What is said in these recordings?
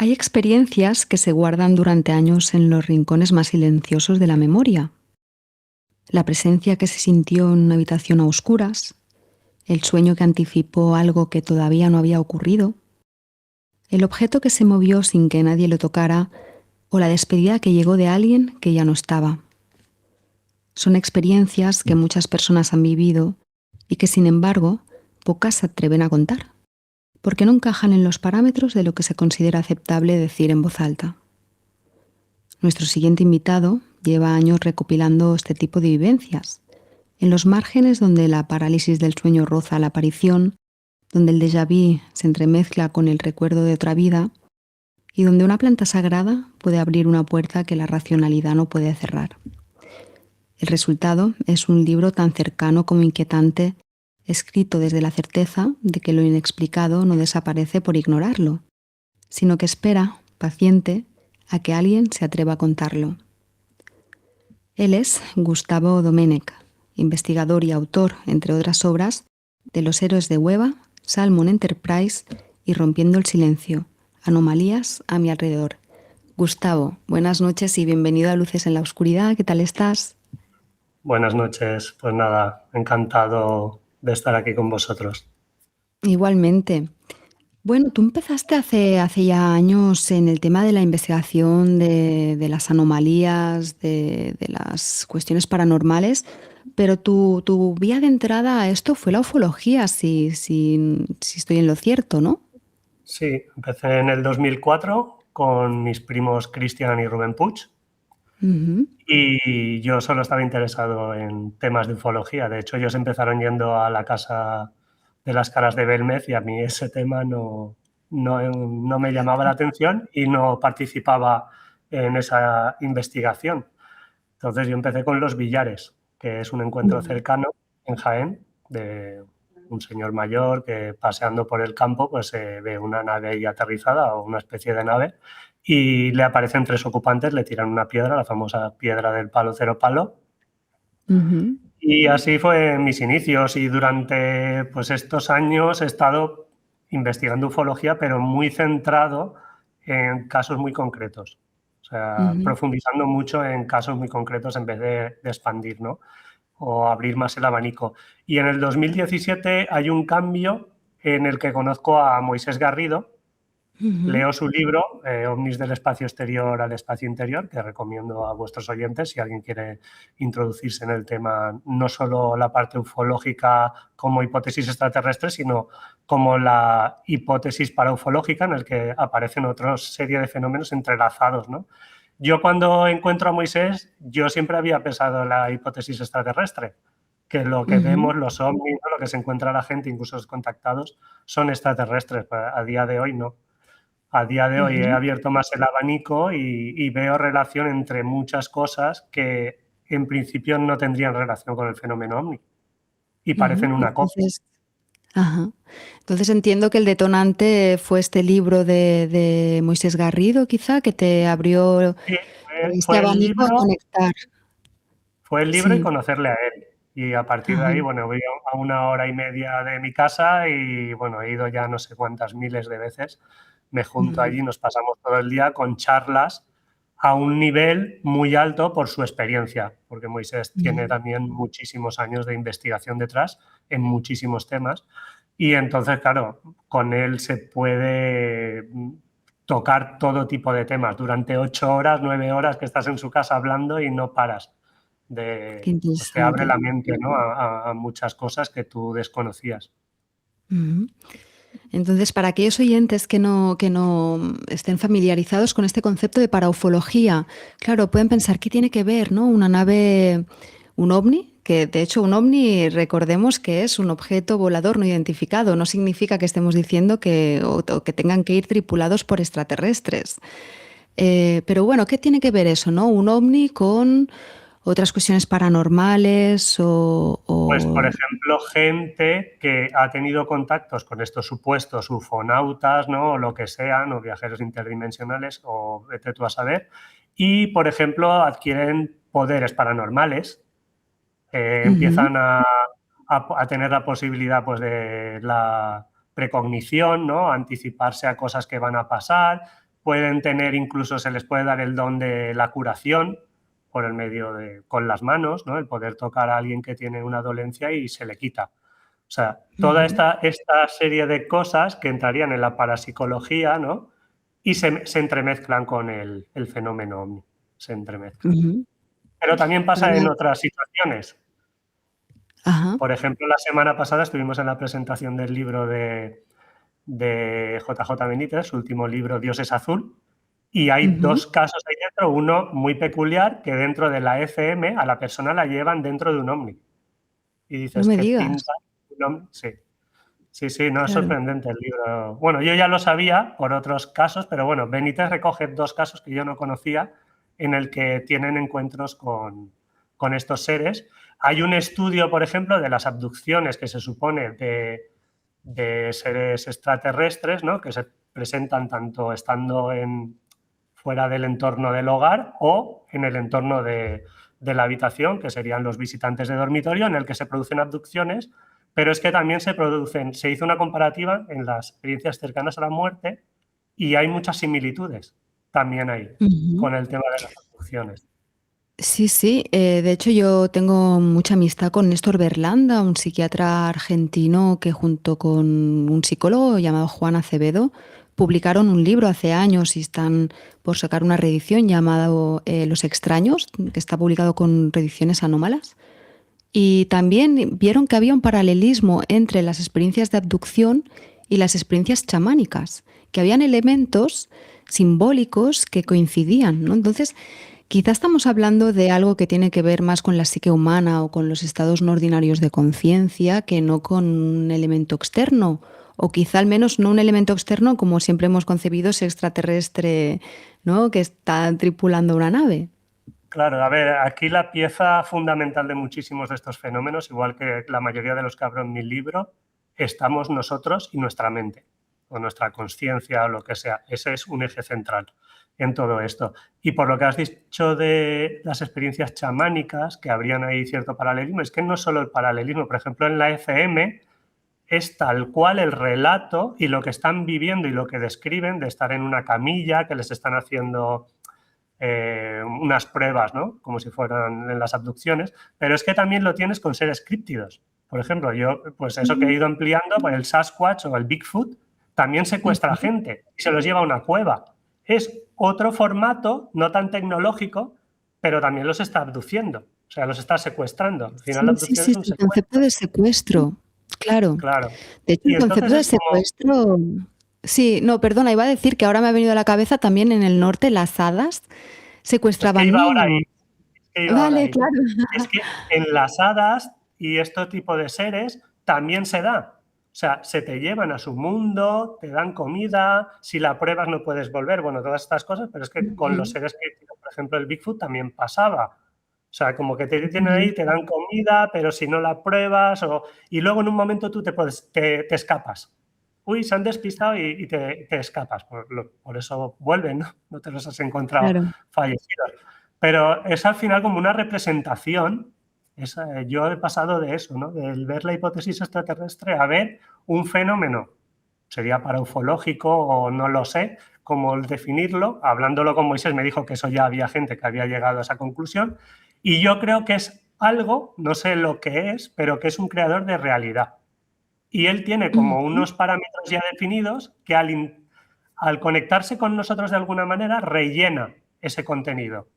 Hay experiencias que se guardan durante años en los rincones más silenciosos de la memoria. La presencia que se sintió en una habitación a oscuras, el sueño que anticipó algo que todavía no había ocurrido, el objeto que se movió sin que nadie lo tocara o la despedida que llegó de alguien que ya no estaba. Son experiencias que muchas personas han vivido y que, sin embargo, pocas se atreven a contar, porque no encajan en los parámetros de lo que se considera aceptable decir en voz alta. Nuestro siguiente invitado lleva años recopilando este tipo de vivencias, en los márgenes donde la parálisis del sueño roza la aparición, donde el déjà vu se entremezcla con el recuerdo de otra vida y donde una planta sagrada puede abrir una puerta que la racionalidad no puede cerrar. El resultado es un libro tan cercano como inquietante, escrito desde la certeza de que lo inexplicado no desaparece por ignorarlo, sino que espera, paciente, a que alguien se atreva a contarlo. Él es Gustavo Domenech, investigador y autor, entre otras obras, de Los héroes de Hueva, Salmon Enterprise y Rompiendo el silencio, anomalías a mi alrededor. Gustavo, buenas noches y bienvenido a Luces en la Oscuridad. ¿Qué tal estás? Buenas noches, pues nada, encantado de estar aquí con vosotros. Igualmente. Bueno, tú empezaste hace ya años en el tema de la investigación de las anomalías, de las cuestiones paranormales, pero tu vía de entrada a esto fue la ufología, si estoy en lo cierto, ¿no? Sí, empecé en el 2004 con mis primos Cristian y Rubén Puig Ujú. y yo solo estaba interesado en temas de ufología. De hecho, ellos empezaron yendo a la casa de las caras de Belmez y a mí ese tema no me llamaba la atención y no participaba en esa investigación. Entonces yo empecé con Los Villares, que es un encuentro cercano en Jaén de un señor mayor que paseando por el campo pues ve una nave ahí aterrizada o una especie de nave y le aparecen tres ocupantes, le tiran una piedra, la famosa piedra del palo cero palo. Ujú. Y así fue mis inicios y durante pues, estos años he estado investigando ufología, pero muy centrado en casos muy concretos. O sea, Ujú. profundizando mucho en casos muy concretos en vez de expandir, ¿no? O abrir más el abanico. Y en el 2017 hay un cambio en el que conozco a Moisés Garrido. Ujú. Leo su libro, Ovnis del espacio exterior al espacio interior, que recomiendo a vuestros oyentes si alguien quiere introducirse en el tema, no solo la parte ufológica como hipótesis extraterrestre, sino como la hipótesis paraufológica en el que aparecen otra serie de fenómenos entrelazados, ¿no? Yo cuando encuentro a Moisés, yo siempre había pensado en la hipótesis extraterrestre, que lo que Ujú. vemos, los ovnis, ¿no? Lo que se encuentra la gente, incluso los contactados, son extraterrestres. A día de hoy no. A día de hoy he Ujú. abierto más el abanico y veo relación entre muchas cosas que en principio no tendrían relación con el fenómeno ovni y parecen Ujú. una copia. Entonces, ajá. Entonces entiendo que el detonante fue este libro de Moisés Garrido, quizá, que te abrió Sí, este abanico a conectar. fue el libro y Sí. conocerle a él. Y a partir de Ajá. ahí, bueno, voy a 1 hora y media de mi casa y, bueno, he ido ya no sé cuántas miles de veces. Me junto Ujú. allí, nos pasamos todo el día con charlas a un nivel muy alto por su experiencia, porque Moisés tiene Ujú. también muchísimos años de investigación detrás en muchísimos temas. Y entonces, claro, con él se puede tocar todo tipo de temas durante 8 horas, 9 horas que estás en su casa hablando y no paras Qué pues te abre interesante. la mente, ¿no? A muchas cosas que tú desconocías. Ujú. Entonces, para aquellos oyentes que no estén familiarizados con este concepto de paraufología, claro, pueden pensar, ¿qué tiene que ver, no? Una nave, un ovni, que de hecho un ovni, recordemos que es un objeto volador no identificado, no significa que estemos diciendo o que tengan que ir tripulados por extraterrestres. Pero bueno, ¿qué tiene que ver eso, no? Un ovni con otras cuestiones paranormales Pues, por o... ejemplo, gente que ha tenido contactos con estos supuestos ufonautas, ¿no? O lo que sean, o viajeros interdimensionales, o vete tú a saber, y, por ejemplo, adquieren poderes paranormales, Ujú. empiezan a tener la posibilidad, pues, de la precognición, ¿no? Anticiparse a cosas que van a pasar, pueden tener, incluso se les puede dar el don de la curación por el medio de, con las manos, ¿no? El poder tocar a alguien que tiene una dolencia y se le quita. O sea, toda esta serie de cosas que entrarían en la parapsicología, ¿no? Y se entremezclan con el fenómeno ovni, se entremezclan. Pero también pasa en otras situaciones. Ajá. Por ejemplo, la semana pasada estuvimos en la presentación del libro de JJ Benítez, su último libro, Dios es azul, y hay dos casos ahí dentro, uno muy peculiar, que dentro de la ECM a la persona la llevan dentro de un ovni. Y No dices, me ¿qué digas. pinta un ovni? Sí. Sí, no, es Claro. sorprendente el libro. Bueno, yo ya lo sabía por otros casos, pero bueno, Benítez recoge dos casos que yo no conocía en el que tienen encuentros con estos seres. Hay un estudio, por ejemplo, de las abducciones que se supone de seres extraterrestres, ¿no? Que se presentan tanto estando fuera del entorno del hogar o en el entorno de la habitación, que serían los visitantes de dormitorio, en el que se producen abducciones, pero es que también se hizo una comparativa en las experiencias cercanas a la muerte y hay muchas similitudes también ahí con el tema de las abducciones. Sí, sí. De hecho, yo tengo mucha amistad con Néstor Berlanda, un psiquiatra argentino que junto con un psicólogo llamado Juan Acevedo publicaron un libro hace años y están por sacar una reedición llamado Los extraños, que está publicado con reediciones anómalas. Y también vieron que había un paralelismo entre las experiencias de abducción y las experiencias chamánicas, que habían elementos simbólicos que coincidían, ¿no? Entonces, quizá estamos hablando de algo que tiene que ver más con la psique humana o con los estados no ordinarios de conciencia que no con un elemento externo. O quizá al menos no un elemento externo como siempre hemos concebido ese extraterrestre, ¿no? Que está tripulando una nave. Claro, a ver, aquí la pieza fundamental de muchísimos de estos fenómenos, igual que la mayoría de los que abro en mi libro, estamos nosotros y nuestra mente, o nuestra conciencia, o lo que sea. Ese es un eje central en todo esto. Y por lo que has dicho de las experiencias chamánicas, que habrían ahí cierto paralelismo, es que no solo el paralelismo, por ejemplo, en la ECM es tal cual el relato y lo que están viviendo y lo que describen de estar en una camilla, que les están haciendo unas pruebas, ¿no? Como si fueran en las abducciones, pero es que también lo tienes con seres críptidos. Por ejemplo, yo, pues eso que he ido ampliando, pues el Sasquatch o el Bigfoot también secuestra gente y se los lleva a una cueva. Es otro formato, no tan tecnológico, pero también los está abduciendo, o sea, los está secuestrando. Al final la Sí, sí, abducción sí, es un el concepto secuestro. de secuestro, claro. Claro. De hecho, el Y concepto entonces de es como, secuestro sí, no, perdona, iba a decir que ahora me ha venido a la cabeza también en el norte las hadas es que secuestraban iba ahora ahí, niños. es que iba ahora Vale, ahí. claro. Es que en las hadas y este tipo de seres también se da. O sea, se te llevan a su mundo, te dan comida, si la pruebas no puedes volver, bueno, todas estas cosas, pero es que con los seres que, por ejemplo, el Bigfoot también pasaba. O sea, como que te tienen ahí, te dan comida, pero si no la pruebas, y luego en un momento tú te escapas. Uy, se han despistado y te escapas. Por eso vuelven, ¿no? No te los has encontrado Claro. fallecidos. Pero es al final como una representación. Yo he pasado de eso, ¿no? Del ver la hipótesis extraterrestre a ver un fenómeno, sería paraufológico o no lo sé cómo definirlo. Hablándolo con Moisés me dijo que eso ya había gente que había llegado a esa conclusión y yo creo que es algo, no sé lo que es, pero que es un creador de realidad. Y él tiene como unos parámetros ya definidos que al conectarse con nosotros de alguna manera rellena ese contenido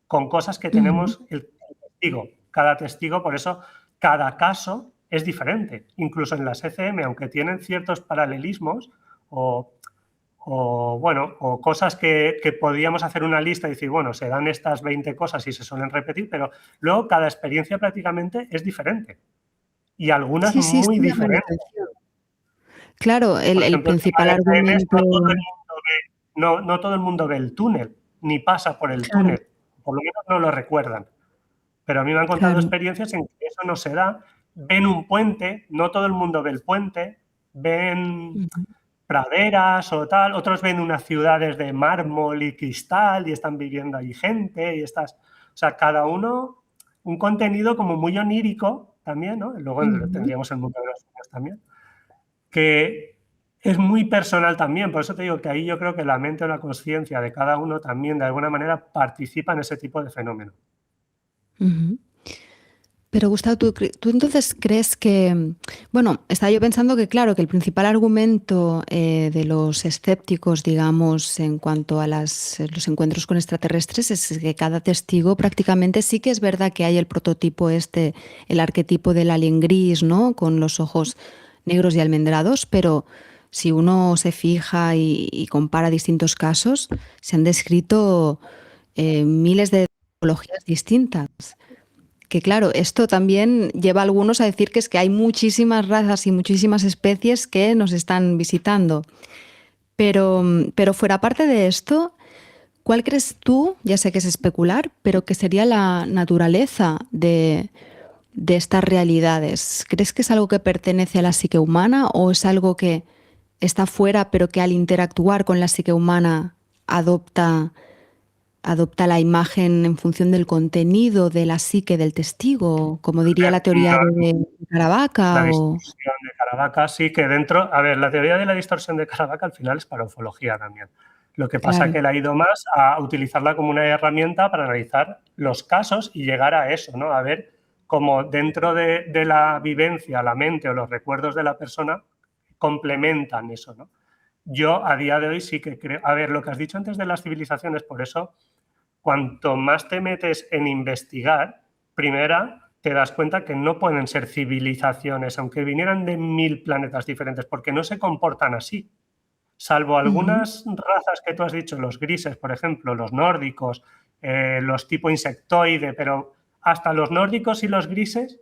con cosas que tenemos el testigo. Cada testigo, por eso cada caso es diferente. Incluso en las ECM, aunque tienen ciertos paralelismos o, bueno, o cosas que podríamos hacer una lista y decir, bueno, se dan estas 20 cosas y se suelen repetir, pero luego cada experiencia prácticamente es diferente y algunas Sí, sí, muy sí llama la diferentes. atención. Claro, Por el ejemplo, el tema principal de rehenes, argumento no todo el mundo ve el túnel, ni pasa por el claro, túnel, por lo menos no lo recuerdan. Pero a mí me han contado claro. experiencias en que eso no se da. Ven un puente, no todo el mundo ve el puente, ven praderas o tal, otros ven unas ciudades de mármol y cristal y están viviendo allí gente y o sea, cada uno un contenido como muy onírico también, ¿no? Luego tendríamos el mundo de los sueños también, que es muy personal también, por eso te digo que ahí yo creo que la mente o la conciencia de cada uno también de alguna manera participa en ese tipo de fenómeno. Ujú. Pero Gustavo, ¿tú entonces crees que, bueno, estaba yo pensando que claro, que el principal argumento de los escépticos, digamos, en cuanto a los encuentros con extraterrestres es que cada testigo prácticamente sí que es verdad que hay el prototipo este, el arquetipo del alien gris, ¿no? Con los ojos negros y almendrados, pero si uno se fija y compara distintos casos, se han descrito miles de tipologías distintas. Que claro, esto también lleva a algunos a decir que es que hay muchísimas razas y muchísimas especies que nos están visitando. Pero fuera parte de esto, ¿cuál crees tú, ya sé que es especular, pero que sería la naturaleza de estas realidades? ¿Crees que es algo que pertenece a la psique humana o es algo que está fuera, pero que al interactuar con la psique humana adopta la imagen en función del contenido de la psique del testigo, como diría la teoría de La Caravaca? O... distorsión de Caravaca sí que dentro, a ver, la teoría de la distorsión de Caravaca al final es para ufología también. Lo que pasa Claro. que él ha ido más a utilizarla como una herramienta para analizar los casos y llegar a eso, ¿no? A ver cómo dentro de la vivencia, la mente o los recuerdos de la persona complementan eso, ¿no? Yo a día de hoy sí que creo, a ver, lo que has dicho antes de las civilizaciones, por eso, cuanto más te metes en investigar, primera, te das cuenta que no pueden ser civilizaciones, aunque vinieran de 1000 planetas diferentes, porque no se comportan así. Salvo Ujú. algunas razas que tú has dicho, los grises, por ejemplo, los nórdicos, los tipo insectoide, pero hasta los nórdicos y los grises,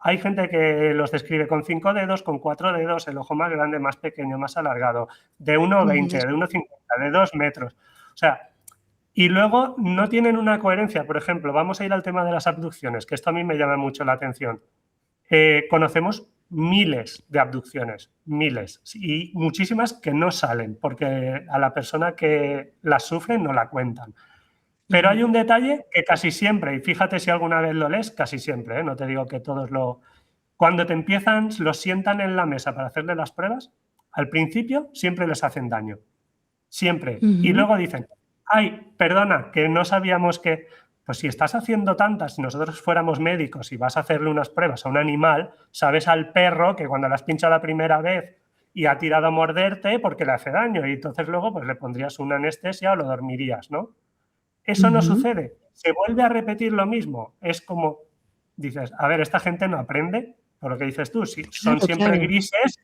hay gente que los describe con 5 dedos, con 4 dedos, el ojo más grande, más pequeño, más alargado, de 1,20, Ujú. de 1,50, de 2 metros. O sea, y luego no tienen una coherencia. Por ejemplo, vamos a ir al tema de las abducciones, que esto a mí me llama mucho la atención. Conocemos miles de abducciones, miles, y muchísimas que no salen, porque a la persona que las sufre no la cuentan. Pero hay Ujú. un detalle que casi siempre, y fíjate si alguna vez lo lees, casi siempre, no te digo que todos lo... Cuando te empiezan, los sientan en la mesa para hacerle las pruebas, al principio siempre les hacen daño. Siempre. Y Ujú. luego dicen, ay, perdona, que no sabíamos que, pues si estás haciendo tantas, si nosotros fuéramos médicos y vas a hacerle unas pruebas a un animal, sabes al perro que cuando le has pinchado la primera vez y ha tirado a morderte porque le hace daño y entonces luego pues le pondrías una anestesia o lo dormirías, ¿no? Eso no Ujú. sucede. Se vuelve a repetir lo mismo. Es como, dices, a ver, esta gente no aprende, por lo que dices tú, si son Claro, siempre claro. grises.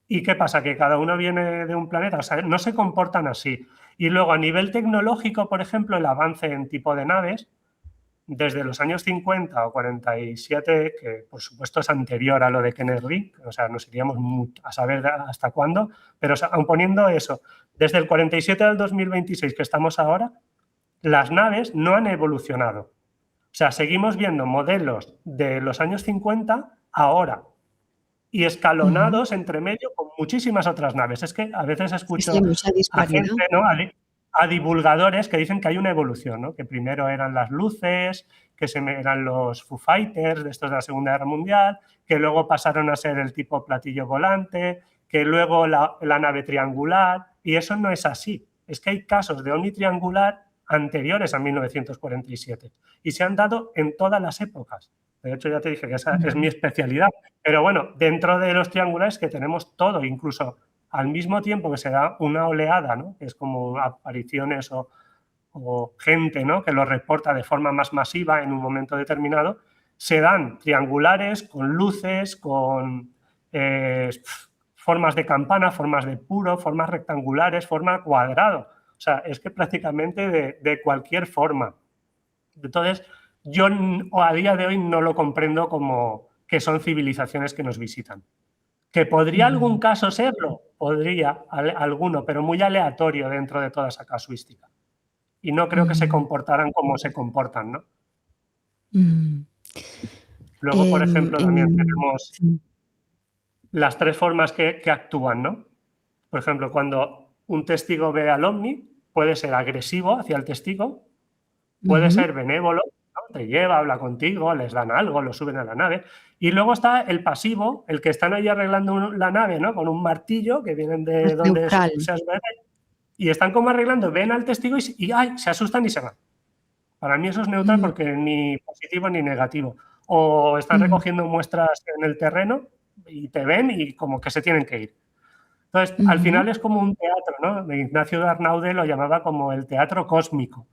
¿Y qué pasa? Que cada uno viene de un planeta, o sea, no se comportan así. Y luego a nivel tecnológico, por ejemplo, el avance en tipo de naves, desde los años 50 o 47, que por supuesto es anterior a lo de Kennedy, o sea, nos iríamos a saber hasta cuándo, pero aun poniendo eso, desde el 47 al 2026 que estamos ahora, las naves no han evolucionado. O sea, seguimos viendo modelos de los años 50 ahora, y Ujú. escalonados entre medio con muchísimas otras naves. Es que a veces Sí, sí, hay escucho mucha a disparidad. gente, ¿no? A divulgadores que dicen que hay una evolución, ¿no? Que primero eran las luces, que eran los Foo Fighters de estos de la Segunda Guerra Mundial, que luego pasaron a ser el tipo platillo volante, que luego la nave triangular, y eso no es así. Es que hay casos de ovni triangular anteriores a 1947 y se han dado en todas las épocas. De hecho, ya te dije que esa es mi Ujú. especialidad. Pero bueno, dentro de los triangulares que tenemos todo, incluso al mismo tiempo que se da una oleada, ¿no? Que es como apariciones o gente, ¿no? Que lo reporta de forma más masiva en un momento determinado, se dan triangulares con luces, con formas de campana, formas de puro, formas rectangulares, forma cuadrado. O sea, es que prácticamente de cualquier forma. Entonces, yo a día de hoy no lo comprendo como que son civilizaciones que nos visitan. ¿Que podría algún Ujú. caso serlo? Podría, alguno, pero muy aleatorio dentro de toda esa casuística. Y no creo que se Ujú. comportaran como se comportan, ¿no? Ujú. Luego, por ejemplo, también tenemos Sí. las 3 formas que actúan, ¿no? Por ejemplo, cuando un testigo ve al ovni, puede ser agresivo hacia el testigo, puede Ujú. ser benévolo ¿no? Te lleva, habla contigo, les dan algo, lo suben a la nave. Y luego está el pasivo, el que están ahí arreglando la nave, ¿no? Con un martillo, que vienen Más de donde neutral. seas bebé, y están como arreglando, ven al testigo y ¡ay! Se asustan y se van. Para mí eso es neutral Mm, porque ni positivo ni negativo. O están mm, recogiendo muestras en el terreno y te ven y como que se tienen que ir. Entonces, al ujú, final es como un teatro, ¿no? Ignacio de Arnaude lo llamaba como el teatro cósmico.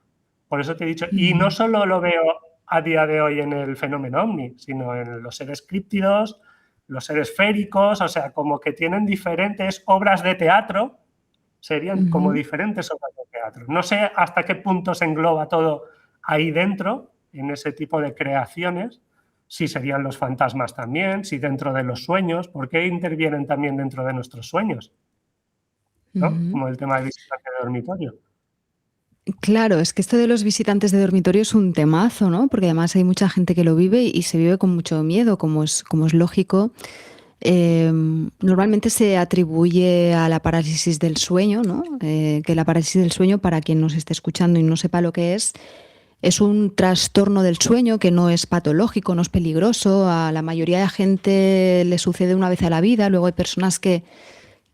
Por eso te he dicho, y no ujú, solo lo veo a día de hoy en el fenómeno ovni, sino en los seres críptidos, los seres féricos, o sea, como que tienen diferentes obras de teatro, serían como ujú. diferentes obras de teatro. No sé hasta qué punto se engloba todo ahí dentro, en ese tipo de creaciones, si serían los fantasmas también, si dentro de los sueños, ¿por qué intervienen también dentro de nuestros sueños? ¿No? Ujú. Como el tema de visitante de dormitorio. Claro, es que esto de los visitantes de dormitorio es un temazo, ¿no? Porque además hay mucha gente que lo vive y se vive con mucho miedo, como es lógico. Normalmente se atribuye a la parálisis del sueño, ¿no? Que la parálisis del sueño, para quien nos esté escuchando y no sepa lo que es un trastorno del sueño que no es patológico, no es peligroso. A la mayoría de gente le sucede una vez a la vida. Luego hay personas que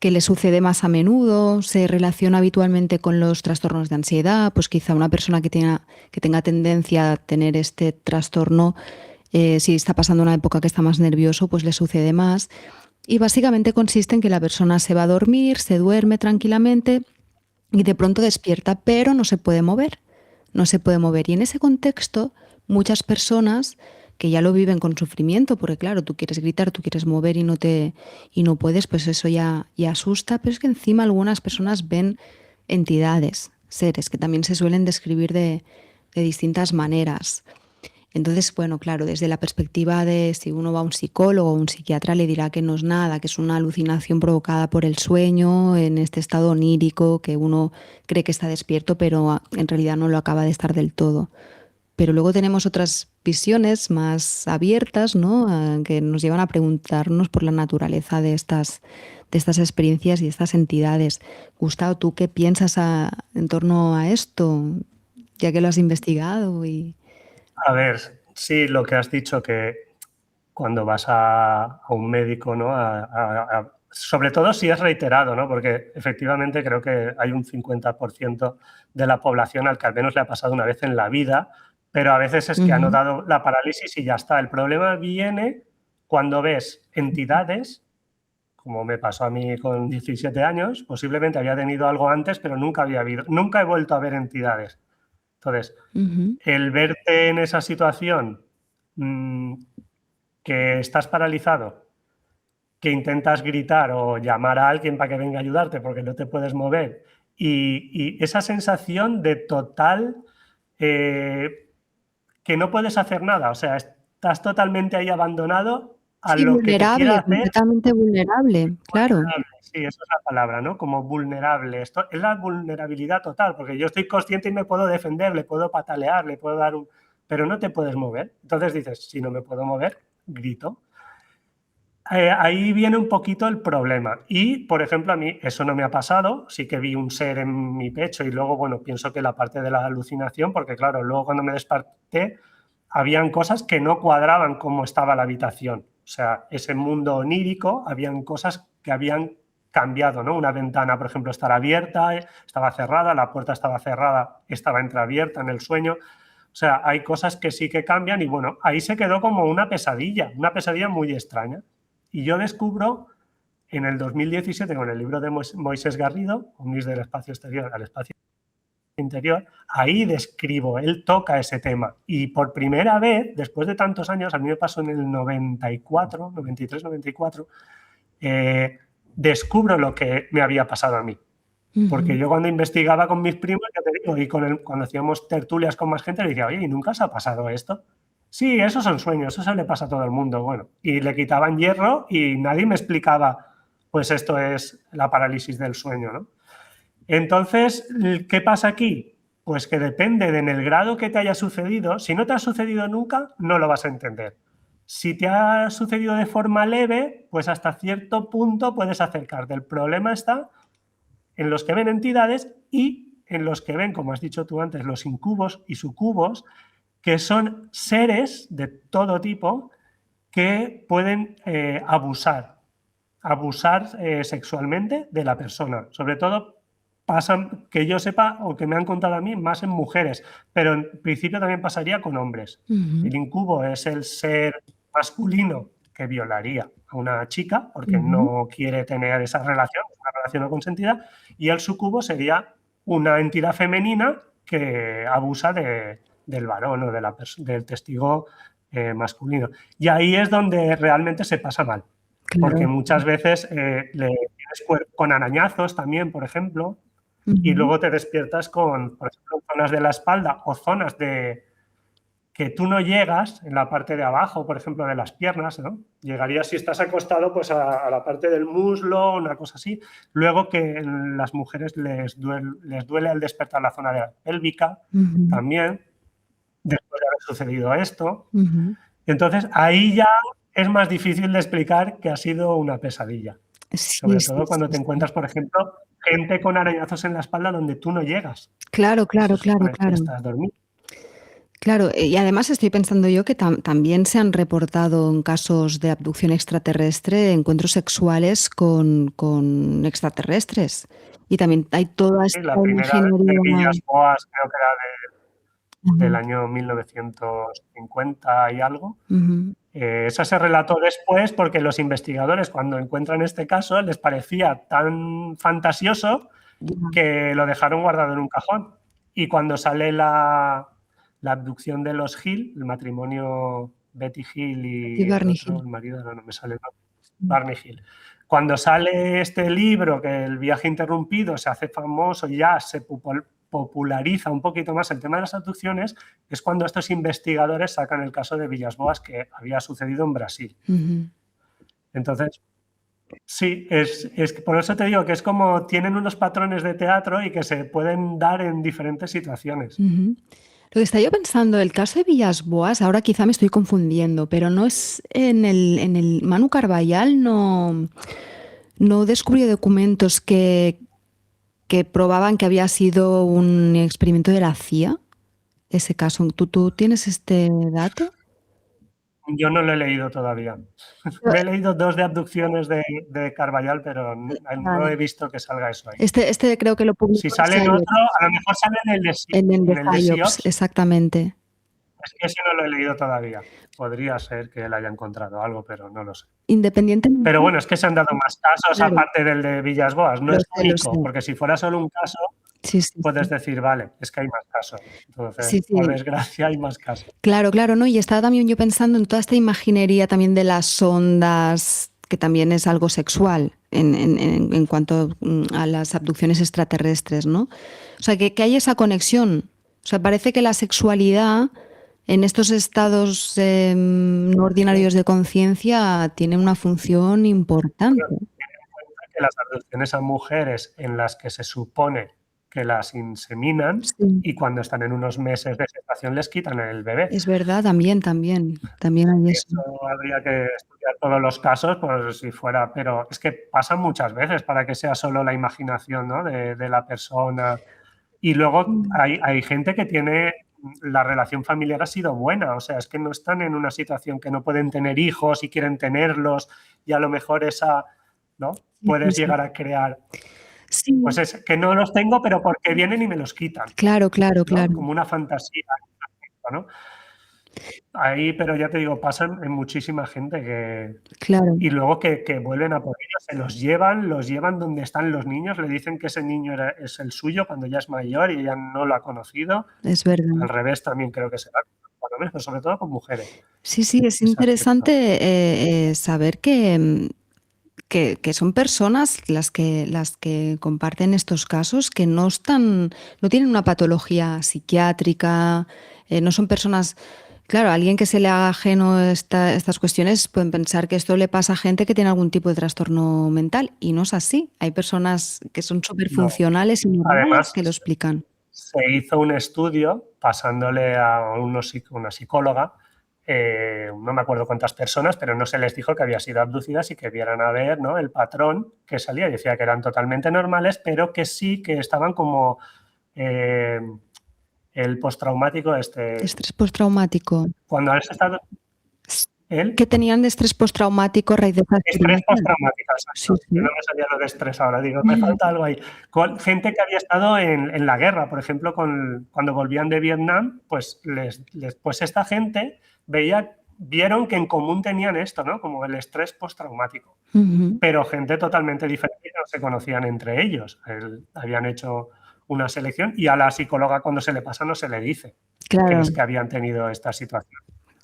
le sucede más a menudo, se relaciona habitualmente con los trastornos de ansiedad, pues quizá una persona que tenga tendencia a tener este trastorno, si está pasando una época que está más nervioso, pues le sucede más. Y básicamente consiste en que la persona se va a dormir, se duerme tranquilamente y de pronto despierta, pero no se puede mover. No se puede mover. Y en ese contexto, muchas personas que ya lo viven con sufrimiento, porque claro, tú quieres gritar, tú quieres mover y no puedes, pues eso ya asusta, pero es que encima algunas personas ven entidades, seres que también se suelen describir de distintas maneras. Entonces, bueno, claro, desde la perspectiva de si uno va a un psicólogo o un psiquiatra le dirá que no es nada, que es una alucinación provocada por el sueño, en este estado onírico, que uno cree que está despierto, pero en realidad no lo acaba de estar del todo. Pero luego tenemos otras visiones más abiertas, ¿no? Que nos llevan a preguntarnos por la naturaleza de estas experiencias y estas entidades. Gustavo, ¿tú qué piensas en torno a esto? Ya que lo has investigado y... A ver, sí, lo que has dicho, que cuando vas a un médico, ¿no? Sobre todo si es reiterado, ¿no? Porque efectivamente creo que hay un 50% de la población al que al menos le ha pasado una vez en la vida, pero a veces es que ha Ujú. notado la parálisis y ya está. El problema viene cuando ves entidades, como me pasó a mí con 17 años, posiblemente había tenido algo antes, pero nunca he vuelto a ver entidades. Entonces, Ujú. el verte en esa situación, mmm, que estás paralizado, que intentas gritar o llamar a alguien para que venga a ayudarte porque no te puedes mover, y esa sensación de total, eh, que no puedes hacer nada, o sea, estás totalmente ahí abandonado a Sí, lo que te quiera vulnerable, hacer. completamente vulnerable, claro. Vulnerable, sí, esa es la palabra, ¿no? Como vulnerable. Esto es la vulnerabilidad total, porque yo estoy consciente y me puedo defender, le puedo patalear, le puedo dar un... Pero no te puedes mover. Entonces dices, si no me puedo mover, grito. Ahí viene un poquito el problema. Y, por ejemplo, a mí eso no me ha pasado. Sí que vi un ser en mi pecho y luego, bueno, pienso que la parte de la alucinación, porque claro, luego cuando me desperté, habían cosas que no cuadraban cómo estaba la habitación. O sea, ese mundo onírico, habían cosas que habían cambiado, ¿no? Una ventana, por ejemplo, estar abierta, estaba cerrada, la puerta estaba cerrada, estaba entreabierta en el sueño. O sea, hay cosas que sí que cambian y bueno, ahí se quedó como una pesadilla muy extraña. Y yo descubro en el 2017 con el libro de Moisés Garrido, Ovnis del espacio exterior al espacio interior, ahí describo, él toca ese tema. Y por primera vez, después de tantos años, a mí me pasó en el 94, 93, 94, descubro lo que me había pasado a mí. Porque Ujú. yo cuando investigaba con mis primos, ya te digo, y cuando hacíamos tertulias con más gente, le decía, oye, ¿y nunca os ha pasado esto? Sí, esos son sueños, eso le pasa a todo el mundo. Bueno, y le quitaban hierro y nadie me explicaba, pues esto es la parálisis del sueño, ¿no? Entonces, ¿qué pasa aquí? Pues que depende de en el grado que te haya sucedido. Si no te ha sucedido nunca, no lo vas a entender. Si te ha sucedido de forma leve, pues hasta cierto punto puedes acercarte. El problema está en los que ven entidades y en los que ven, como has dicho tú antes, los incubos y sucubos, que son seres de todo tipo que pueden abusar sexualmente de la persona. Sobre todo pasan, que yo sepa o que me han contado a mí, más en mujeres, pero en principio también pasaría con hombres. Ujú, El incubo es el ser masculino que violaría a una chica porque ujú. no quiere tener esa relación, una relación no consentida, y el sucubo sería una entidad femenina que abusa del varón o del testigo masculino. Y ahí es donde realmente se pasa mal, porque Claro. muchas veces le tienes con arañazos también, por ejemplo, y Ujú. luego te despiertas con, por ejemplo, zonas de la espalda o zonas de que tú no llegas en la parte de abajo, por ejemplo, de las piernas, ¿no? Llegarías si estás acostado pues a la parte del muslo, una cosa así. Luego que en las mujeres les duele al despertar la zona de la pélvica Ujú, también, después de haber sucedido esto. ujú. Entonces, ahí ya es más difícil de explicar que ha sido una pesadilla. Sí, Sobre sí, todo cuando sí, te sí. encuentras, por ejemplo, gente con arañazos en la espalda donde tú no llegas, Claro, que se claro, claro, supone que claro. estás dormido. Claro, y además estoy pensando yo que también se han reportado en casos de abducción extraterrestre encuentros sexuales con extraterrestres. Y también hay toda Sí, esta la primera de imaginería. Villas Boas creo que era del Ujú, año 1950 y algo. ujú. Esa se relató después porque los investigadores, cuando encuentran este caso, les parecía tan fantasioso Ya. que lo dejaron guardado en un cajón. Y cuando sale la abducción de los Hill, el matrimonio Betty Hill Y y el Barney otro, Hill. el marido, no me sale el nombre, Barney Hill. Cuando sale este libro, que el viaje interrumpido se hace famoso, ya se populariza un poquito más el tema de las abducciones, es cuando estos investigadores sacan el caso de Villas Boas que había sucedido en Brasil. Ujú, Entonces, sí, es que por eso te digo que es como tienen unos patrones de teatro y que se pueden dar en diferentes situaciones. ujú. Lo que estaba yo pensando, el caso de Villas Boas, ahora quizá me estoy confundiendo, pero no es en el Manu Carballal no descubrió documentos que probaban que había sido un experimento de la CIA, ese caso. ¿Tú tienes este dato? Yo no lo he leído todavía. Me he leído dos de abducciones de Carballal, pero no Vale. he visto que salga eso ahí. Este creo que lo Si publicó en sale en otro, Psyops, a lo mejor sale en el de en el de Psyops, SIOPS. exactamente. Es que ese no lo he leído todavía. Podría ser que él haya encontrado algo, pero no lo sé. Pero Independientemente, bueno, es que se han dado más casos claro, aparte del de Villas Boas. No lo es sé, lo único, sé. porque si fuera solo un caso, Sí, sí, puedes sí. decir, vale, es que hay más casos. Entonces, Sí, por sí. desgracia, hay más casos. Claro, claro, ¿no? Y estaba también yo pensando en toda esta imaginería también de las ondas, que también es algo sexual en cuanto a las abducciones extraterrestres, ¿no? O sea, que hay esa conexión. O sea, parece que la sexualidad en estos estados no Sí. ordinarios de conciencia tiene una función Bueno, importante. ten en cuenta que las abducciones a mujeres en las que se supone que las inseminan Sí, y cuando están en unos meses de gestación les quitan el bebé. es verdad, también hay eso. Eso habría que estudiar todos los casos, por si fuera, pero es que pasa muchas veces para que sea solo la imaginación, ¿no? de la persona. Y luego Mm. hay gente que tiene, la relación familiar ha sido buena, o sea, es que no están en una situación que no pueden tener hijos y quieren tenerlos y a lo mejor esa, ¿no? Sí, sí, Puedes sí. llegar a crear, pues Sí, es que no los tengo, pero porque vienen y me los quitan, claro, claro, ¿no? claro, Como una fantasía, ¿no? Ahí, pero ya te digo, pasan en muchísima gente que, claro, y luego que vuelven a por ellos, se los llevan donde están los niños, le dicen que ese niño es el suyo cuando ya es mayor y ella no lo ha conocido. es verdad. Al revés también creo que será, por lo menos, pero sobre todo con mujeres, Sí, sí, es ese aspecto. interesante saber que son personas las que comparten estos casos que no tienen una patología psiquiátrica, no son personas. Claro, a alguien que se le haga ajeno estas cuestiones pueden pensar que esto le pasa a gente que tiene algún tipo de trastorno mental y no es así. Hay personas que son No, superfuncionales y normales además que lo explican. se hizo un estudio pasándole a una psicóloga, no me acuerdo cuántas personas, pero no se les dijo que había sido abducidas y que vieran a ver, ¿no? El patrón que salía. Y decía que eran totalmente normales, pero que sí que estaban como eh, el postraumático, Estrés postraumático. cuando has estado... ¿Él? Que tenían estrés postraumático a raíz de esa Estrés experiencia. postraumático, Sí, exacto. Que sí. no me salía lo de estrés ahora, digo, me falta algo ahí. Gente que había estado en la guerra, por ejemplo, cuando volvían de Vietnam, pues pues esta gente vieron que en común tenían esto, ¿no? Como el estrés postraumático. Pero gente totalmente diferente que no se conocían entre ellos. Habían hecho una selección y a la psicóloga cuando se le pasa no se le dice que Claro, es que habían tenido esta situación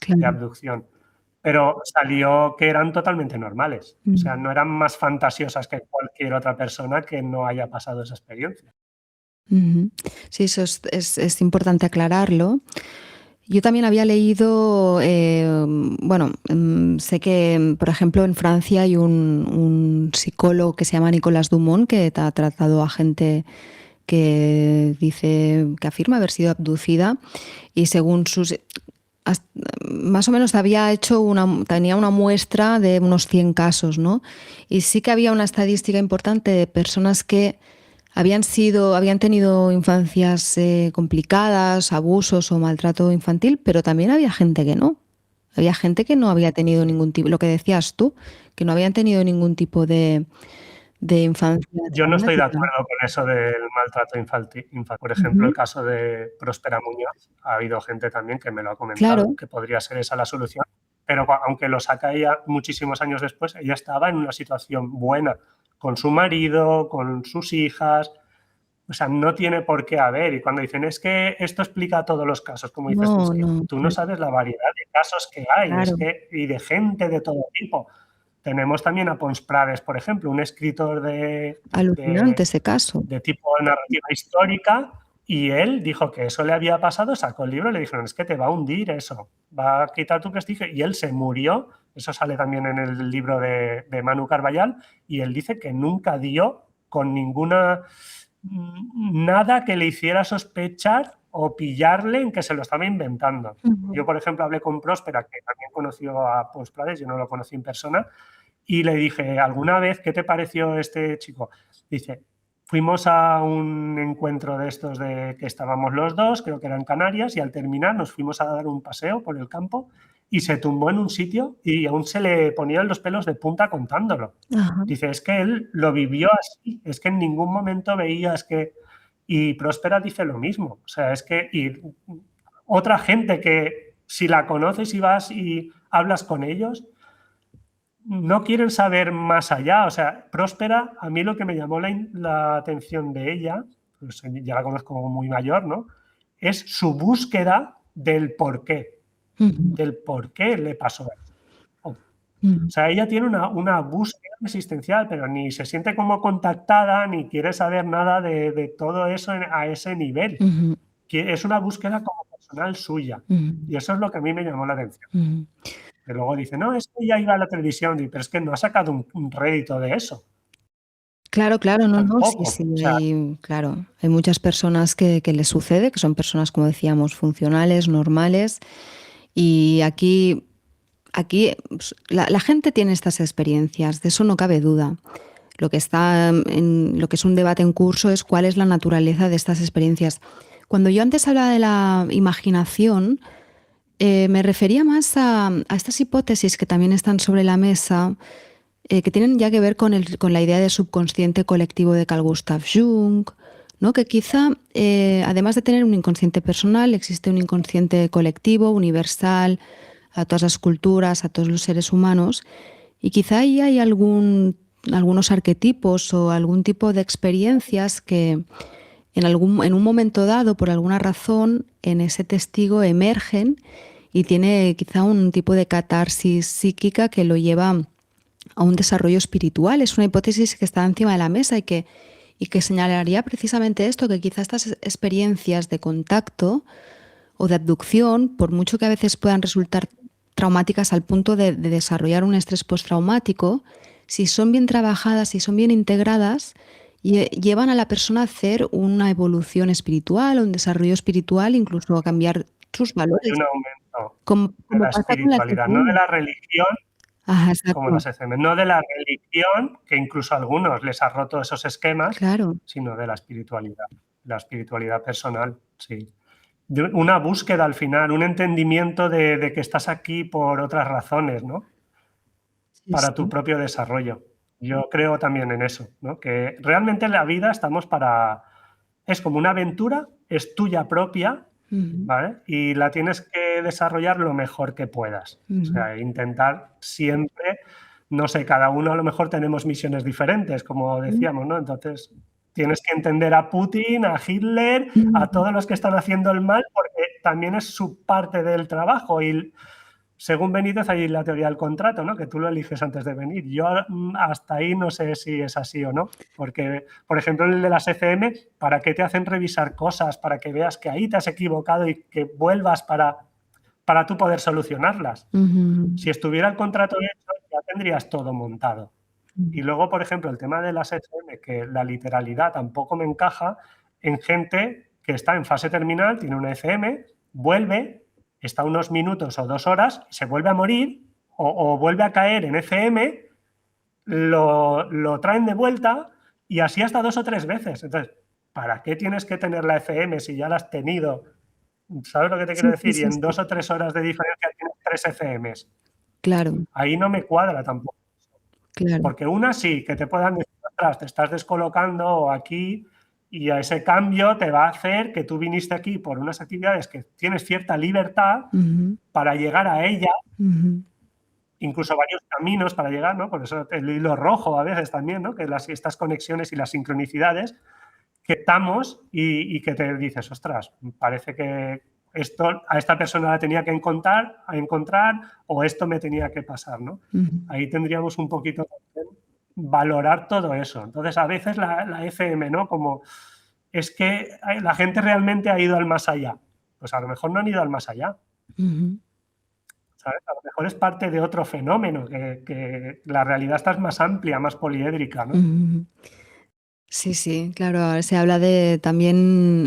de claro. abducción. Pero salió que eran totalmente normales. O sea, no eran más fantasiosas que cualquier otra persona que no haya pasado esa experiencia. Sí, eso es importante aclararlo. Yo también había leído, bueno, sé que, por ejemplo, en Francia hay un psicólogo que se llama Nicolas Dumont que ha tratado a gente que afirma haber sido abducida y según sus... más o menos tenía una muestra de unos 100 casos, ¿no? Y sí que había una estadística importante de personas que habían tenido infancias complicadas, abusos o maltrato infantil, pero también había gente que no. Había gente que no había tenido ningún tipo, lo que decías tú, que no habían tenido ningún tipo de infancia Yo no estoy de traumática. acuerdo con eso del maltrato infantil. Por ejemplo, el caso de Próspera Muñoz, ha habido gente también que me lo ha comentado, Claro. que podría ser esa la solución, pero aunque lo saca ella muchísimos años después, ella estaba en una situación buena con su marido, con sus hijas, o sea, no tiene por qué haber. Y cuando dicen, es que esto explica todos los casos, como dices tú, es No, que no, tú no sabes la variedad de casos que hay, claro. y de gente de todo tipo. Tenemos también a Pons Prades, por ejemplo, un escritor Alucinante ese caso. de tipo narrativa histórica, y él dijo que eso le había pasado, sacó el libro y le dijeron, es que te va a hundir eso, va a quitar tu prestigio, y él se murió, eso sale también en el libro de Manu Carballal, y él dice que nunca dio con nada que le hiciera sospechar o pillarle en que se lo estaba inventando. Yo, por ejemplo, hablé con Próspera, que también conoció a Pons Prades, yo no lo conocí en persona, y le dije, ¿alguna vez qué te pareció este chico? Dice, fuimos a un encuentro de estos de que estábamos los dos, creo que era en Canarias, y al terminar nos fuimos a dar un paseo por el campo y se tumbó en un sitio y aún se le ponían los pelos de punta contándolo. Ajá. Dice, es que él lo vivió así, es que en ningún momento veías que... Y Próspera dice lo mismo, o sea, es que... Y otra gente que si la conoces y vas y hablas con ellos, no quieren saber más allá. O sea, Próspera, a mí lo que me llamó la atención de ella, pues ya la conozco como muy mayor, ¿no? Es su búsqueda del por qué le pasó eso. O sea, ella tiene una búsqueda existencial, pero ni se siente como contactada, ni quiere saber nada de todo eso a ese nivel. Que es una búsqueda como personal suya. Y eso es lo que a mí me llamó la atención. Que luego dice, no, es que ella iba a la televisión, pero es que no ha sacado un rédito de eso. Claro, claro, no, no, sí, Tampoco. sí, O sea, claro, hay muchas personas que les sucede, que son personas, como decíamos, funcionales, normales, y aquí pues, la gente tiene estas experiencias, de eso no cabe duda. Lo que lo que es un debate en curso es cuál es la naturaleza de estas experiencias. Cuando yo antes hablaba de la imaginación, me refería más a estas hipótesis que también están sobre la mesa, que tienen ya que ver con la idea de subconsciente colectivo de Carl Gustav Jung, ¿no? Que quizá, además de tener un inconsciente personal, existe un inconsciente colectivo, universal, a todas las culturas, a todos los seres humanos, y quizá ahí hay algunos arquetipos o algún tipo de experiencias que en un momento dado, por alguna razón, en ese testigo emergen y tiene quizá un tipo de catarsis psíquica que lo lleva a un desarrollo espiritual. Es una hipótesis que está encima de la mesa y que señalaría precisamente esto, que quizá estas experiencias de contacto o de abducción, por mucho que a veces puedan resultar traumáticas al punto de desarrollar un estrés postraumático, si son bien trabajadas, si son bien integradas, llevan a la persona a hacer una evolución espiritual, un desarrollo espiritual, incluso a cambiar sus hay valores, un aumento de como la pasa con las espiritualidad, no de ECM. la religión, Ajá, como exacto. las ECM, no de la religión, que incluso a algunos les ha roto esos esquemas, Claro. sino de la espiritualidad personal, sí. de una búsqueda al final, un entendimiento de que estás aquí por otras razones, ¿no? Sí, Para tu sí. propio desarrollo. Yo creo también en eso, ¿no? Que realmente en la vida estamos para... Es como una aventura, es tuya propia, Ujú, ¿vale? Y la tienes que desarrollar lo mejor que puedas. O ujú, sea, intentar siempre, no sé, cada uno a lo mejor tenemos misiones diferentes, como mm, decíamos, ¿no? Entonces, tienes que entender a Putin, a Hitler, a ujú, todos los que están haciendo el mal, porque también es su parte del trabajo y según Benítez hay la teoría del contrato, ¿no? Que tú lo eliges antes de venir. Yo hasta ahí no sé si es así o no, porque, por ejemplo, en el de las ECM, ¿para qué te hacen revisar cosas? Para que veas que ahí te has equivocado y que vuelvas para tú poder solucionarlas. ujú, Si estuviera el contrato hecho, ya tendrías todo montado. ujú, Y luego, por ejemplo, el tema de las ECM, que la literalidad tampoco me encaja en gente que está en fase terminal, tiene una ECM, vuelve, está unos minutos o 2 horas, se vuelve a morir o vuelve a caer en ECM, lo traen de vuelta y así hasta 2 o 3 veces. Entonces, ¿para qué tienes que tener la ECM si ya la has tenido? ¿Sabes lo que te quiero sí, sí, decir? Y sí, en sí. 2 o 3 horas de diferencia tienes 3 ECMs. Claro, Ahí no me cuadra tampoco. claro. Porque una sí, que te puedan decir, ostras, te estás descolocando aquí y a ese cambio te va a hacer que tú viniste aquí por unas actividades que tienes cierta libertad Ujú, para llegar a ella, ujú, incluso varios caminos para llegar, ¿no? Por eso el hilo rojo a veces también, ¿no? Que estas conexiones y las sincronicidades que estamos y que te dices, ostras, parece que esto a esta persona la tenía que encontrar o esto me tenía que pasar, ¿no? ujú, Ahí tendríamos un poquito valorar todo eso. Entonces, a veces la FM, ¿no? Como es que la gente realmente ha ido al más allá. Pues a lo mejor no han ido al más allá, ujú, ¿sabes? A lo mejor es parte de otro fenómeno, que la realidad está más amplia, más poliédrica, ¿no? ujú. Sí, sí, claro, ahora se habla de también,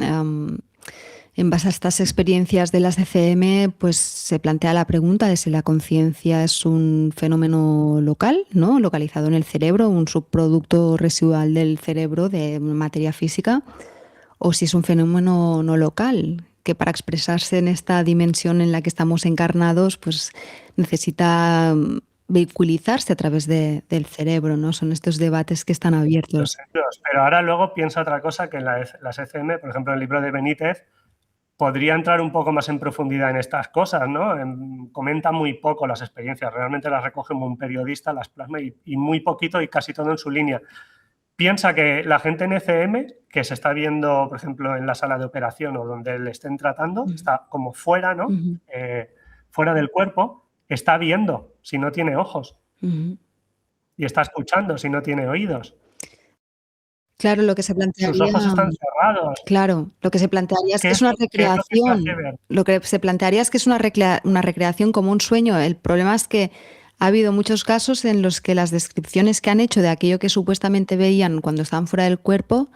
en base a estas experiencias de las ECM, pues se plantea la pregunta de si la conciencia es un fenómeno local, ¿no? Localizado en el cerebro, un subproducto residual del cerebro de materia física, o si es un fenómeno no local, que para expresarse en esta dimensión en la que estamos encarnados, pues necesita vehiculizarse a través del cerebro, ¿no? Son estos debates que están Los abiertos. sentidos. Pero ahora luego piensa otra cosa que en las ECM, por ejemplo, en el libro de Benítez, podría entrar un poco más en profundidad en estas cosas, ¿no? Comenta muy poco las experiencias, realmente las recoge como un periodista, las plasma y muy poquito y casi todo en su línea. Piensa que la gente en ECM, que se está viendo, por ejemplo, en la sala de operación o donde le estén tratando, Ujú, está como fuera, ¿no? ujú, Fuera del cuerpo, está viendo si no tiene ojos ujú. y está escuchando si no tiene oídos. Claro, lo que se Sus plantearía ojos están cerrados. claro, lo que se plantearía es que es una Qué es lo que te hace recreación. ver? Lo que se plantearía es que es una recreación como un sueño. El problema es que ha habido muchos casos en los que las descripciones que han hecho de aquello que supuestamente veían cuando estaban fuera del cuerpo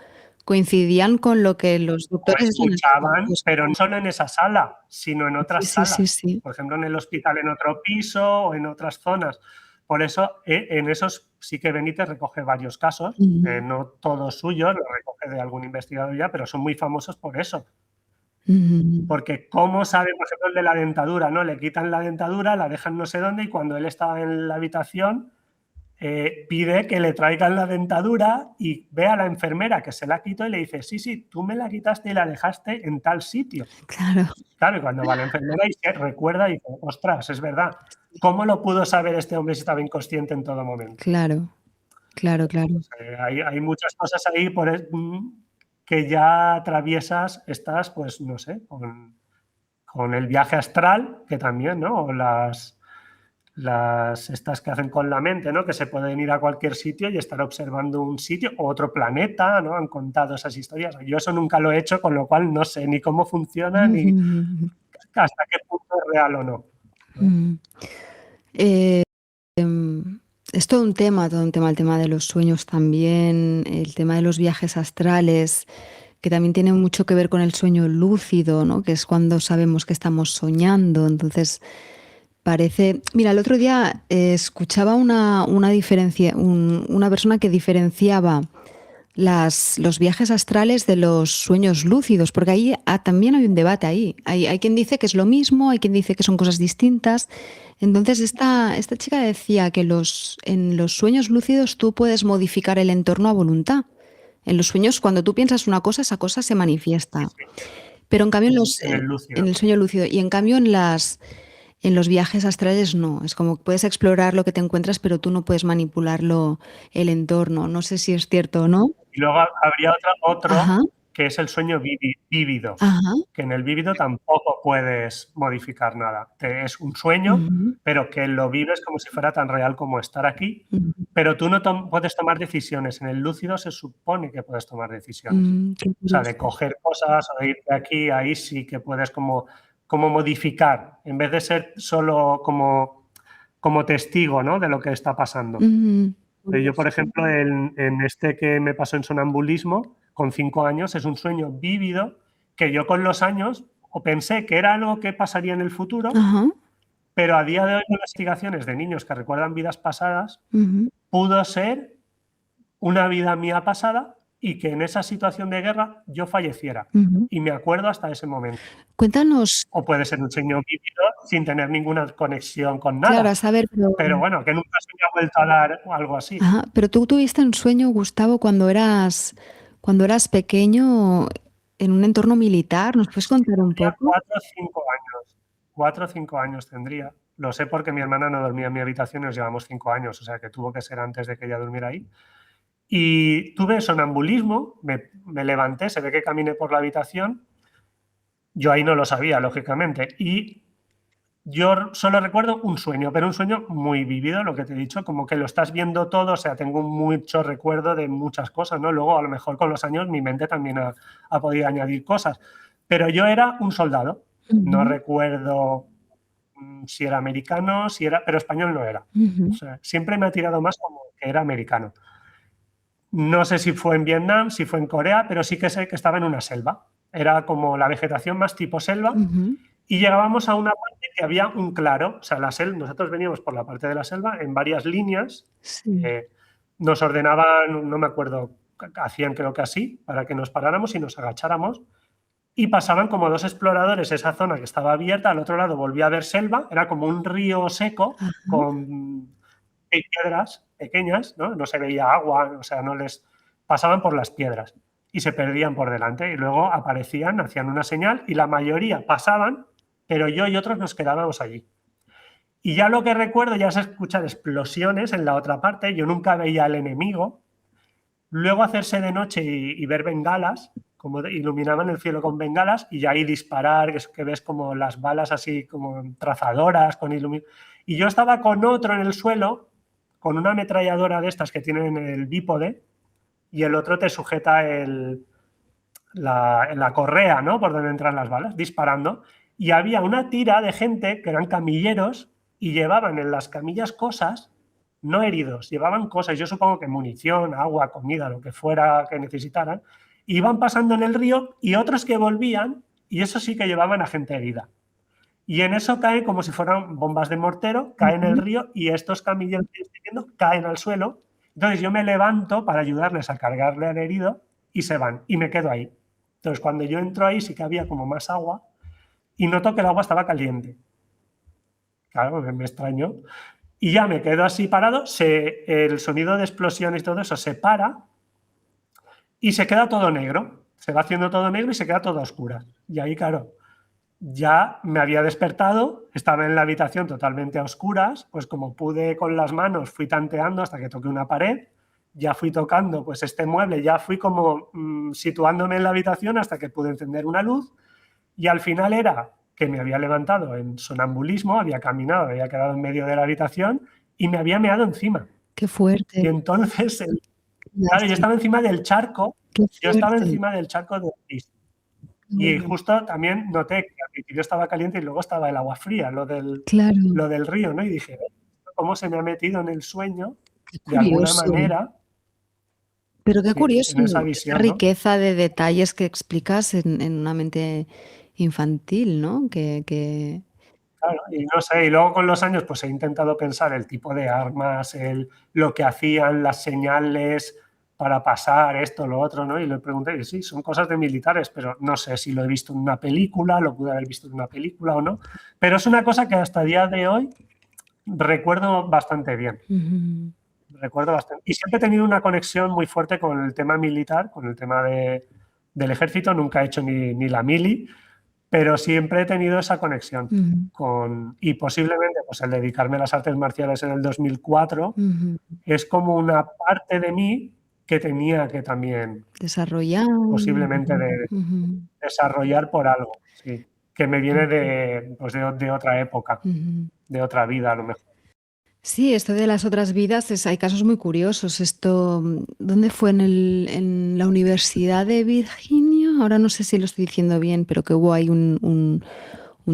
coincidían con lo que los O doctores están escuchaban, pero no solo en esa sala, sino en sí, otras sí, sí, salas. sí. Por ejemplo, en el hospital en otro piso o en otras zonas. Por eso, en esos sí que Benítez recoge varios casos, Ujú, no todos suyos, lo recoge de algún investigador ya, pero son muy famosos por eso. ujú. Porque cómo sabe, por ejemplo, el de la dentadura, ¿no? Le quitan la dentadura, la dejan no sé dónde y cuando él estaba en la habitación pide que le traigan la dentadura y ve a la enfermera que se la quitó y le dice, sí, sí, tú me la quitaste y la dejaste en tal sitio. Claro, Claro, y cuando va la enfermera y se recuerda y dice, ostras, es verdad. ¿Cómo lo pudo saber este hombre si estaba inconsciente en todo momento? claro, claro, claro. Pues, hay muchas cosas ahí que ya atraviesas, estás, pues no sé, con el viaje astral, que también, ¿no? O las estas que hacen con la mente, ¿no? Que se pueden ir a cualquier sitio y estar observando un sitio o otro planeta, ¿no? Han contado esas historias. Yo eso nunca lo he hecho, con lo cual no sé ni cómo funciona ni hasta qué punto es real o no, ¿no? Ujú. Eh, es todo un tema, el tema de los sueños también, el tema de los viajes astrales, que también tiene mucho que ver con el sueño lúcido, ¿no? Que es cuando sabemos que estamos soñando. Entonces, parece mira, el otro día, escuchaba una persona que diferenciaba los viajes astrales de los sueños lúcidos, porque ahí también hay un debate ahí. Hay quien dice que es lo mismo, hay quien dice que son cosas distintas. Entonces, esta chica decía que en los sueños lúcidos tú puedes modificar el entorno a voluntad. En los sueños, cuando tú piensas una cosa, esa cosa se Sí, manifiesta. sí, Pero en cambio en el en lúcido. el sueño lúcido, y en cambio en los viajes astrales no. Es como que puedes explorar lo que te encuentras, pero tú no puedes manipularlo, el entorno. No sé si es cierto o no. Y luego habría Ajá, otro que es el sueño vívido, ajá. que en el vívido tampoco puedes modificar nada. Es un sueño, Ujú, pero que lo vives como si fuera tan real como estar aquí, ujú. pero tú no puedes tomar decisiones. En el lúcido se supone que puedes tomar decisiones. Qué O sea, de curioso. coger cosas o de ir de aquí, ahí sí que puedes como modificar, en vez de ser solo como testigo, ¿no?, de lo que está pasando. Ujú, Yo, por curioso. ejemplo, en este que me pasó en sonambulismo, con 5 años, es un sueño vívido que yo con los años o pensé que era algo que pasaría en el futuro, Ajá, pero a día de hoy, con las investigaciones de niños que recuerdan vidas pasadas, ujú, pudo ser una vida mía pasada y que en esa situación de guerra yo falleciera. ujú. Y me acuerdo hasta ese momento. Cuéntanos, O puede ser un sueño vívido sin tener ninguna conexión con claro, a nada. saber, Pero bueno, que nunca se me ha vuelto a dar algo así. ajá, pero tú tuviste un sueño, Gustavo, cuando eras pequeño en un entorno militar. ¿Nos puedes Sí, contar un tendría poco? 4 o 5 años. 4 o 5 años tendría. Lo sé porque mi hermana no dormía en mi habitación y nos llevamos 5 años, o sea que tuvo que ser antes de que ella durmiera ahí. Y tuve sonambulismo, me levanté, se ve que caminé por la habitación, yo ahí no lo sabía, lógicamente, y yo solo recuerdo un sueño, pero un sueño muy vivido, lo que te he dicho, como que lo estás viendo todo, o sea, tengo mucho recuerdo de muchas cosas, ¿no? Luego, a lo mejor con los años, mi mente también ha podido añadir cosas, pero yo era un soldado, no Ujú, recuerdo si era americano, si era, pero español no era. O ujú, sea, siempre me ha tirado más como que era americano. No sé si fue en Vietnam, si fue en Corea, pero sí que sé que estaba en una selva. Era como la vegetación más tipo selva ujú. y llegábamos a una parte que había un claro, o sea, la selva, nosotros veníamos por la parte de la selva en varias líneas, Sí. nos ordenaban, no me acuerdo, hacían creo que así, para que nos paráramos y nos agacháramos, y pasaban como dos exploradores esa zona que estaba abierta, al otro lado volvía a haber selva, era como un río seco Ajá. con piedras pequeñas, ¿no? No se veía agua, o sea, no les pasaban por las piedras y se perdían por delante y luego aparecían, hacían una señal y la mayoría pasaban, pero yo y otros nos quedábamos allí. Y ya lo que recuerdo ya es escuchar explosiones en la otra parte, yo nunca veía al enemigo, luego hacerse de noche y ver bengalas, como iluminaban el cielo con bengalas y ya ahí disparar, que ves como las balas así como trazadoras, con y yo estaba con otro en el suelo, con una ametralladora de estas que tienen el bípode, y el otro te sujeta la correa, ¿no? Por donde entran las balas, disparando. Y había una tira de gente que eran camilleros y llevaban en las camillas cosas, no heridos, llevaban cosas, yo supongo que munición, agua, comida, lo que fuera que necesitaran, iban pasando en el río y otros que volvían, y eso sí que llevaban a gente herida. Y en eso caen como si fueran bombas de mortero, caen en el Ujú. río y estos camilleros que estoy viendo caen al suelo. Entonces yo me levanto para ayudarles a cargarle al herido y se van y me quedo ahí. Entonces cuando yo entro ahí sí que había como más agua y noto que el agua estaba caliente. Claro, me extrañó. Y ya me quedo así parado, el sonido de explosiones y todo eso se para y se queda todo negro. Se va haciendo todo negro y se queda todo a oscuras. Y ahí, claro, ya me había despertado, estaba en la habitación totalmente a oscuras, pues como pude con las manos fui tanteando hasta que toqué una pared, ya fui tocando pues este mueble, ya fui como situándome en la habitación hasta que pude encender una luz y al final era que me había levantado en sonambulismo, había caminado, había quedado en medio de la habitación y me había meado encima. Qué fuerte. Y entonces, Qué claro, yo lástima. estaba encima del charco, Qué yo estaba fuerte. encima del charco de Ortiz. Y Claro, justo también noté que al principio estaba caliente y luego estaba el agua fría, claro. lo del río, ¿no? Y dije, ¿cómo se me ha metido en el sueño Qué de alguna curioso. manera? Pero qué Sí, curioso en esa esa visión, ¿no? riqueza de detalles que explicas en una mente infantil, ¿no? Claro, y no sé, y luego con los años pues he intentado pensar el tipo de armas, lo que hacían, las señales, para pasar esto, lo otro, ¿no? Y le pregunté, y sí, son cosas de militares, pero no sé si lo he visto en una película, lo pude haber visto en una película o no, pero es una cosa que hasta el día de hoy recuerdo bastante bien. Recuerdo bastante. Y siempre he tenido una conexión muy fuerte con el tema militar, con el tema del ejército. Nunca he hecho ni la mili, pero siempre he tenido esa conexión y posiblemente pues, el dedicarme a las artes marciales en el 2004 es como una parte de mí que tenía que también desarrollar. posiblemente desarrollar por algo, sí, que me viene pues de otra época, de otra vida a lo mejor. Sí, esto de las otras vidas, hay casos muy curiosos. Esto, ¿dónde fue? En la Universidad de Virginia, ahora no sé si lo estoy diciendo bien, pero que hubo ahí un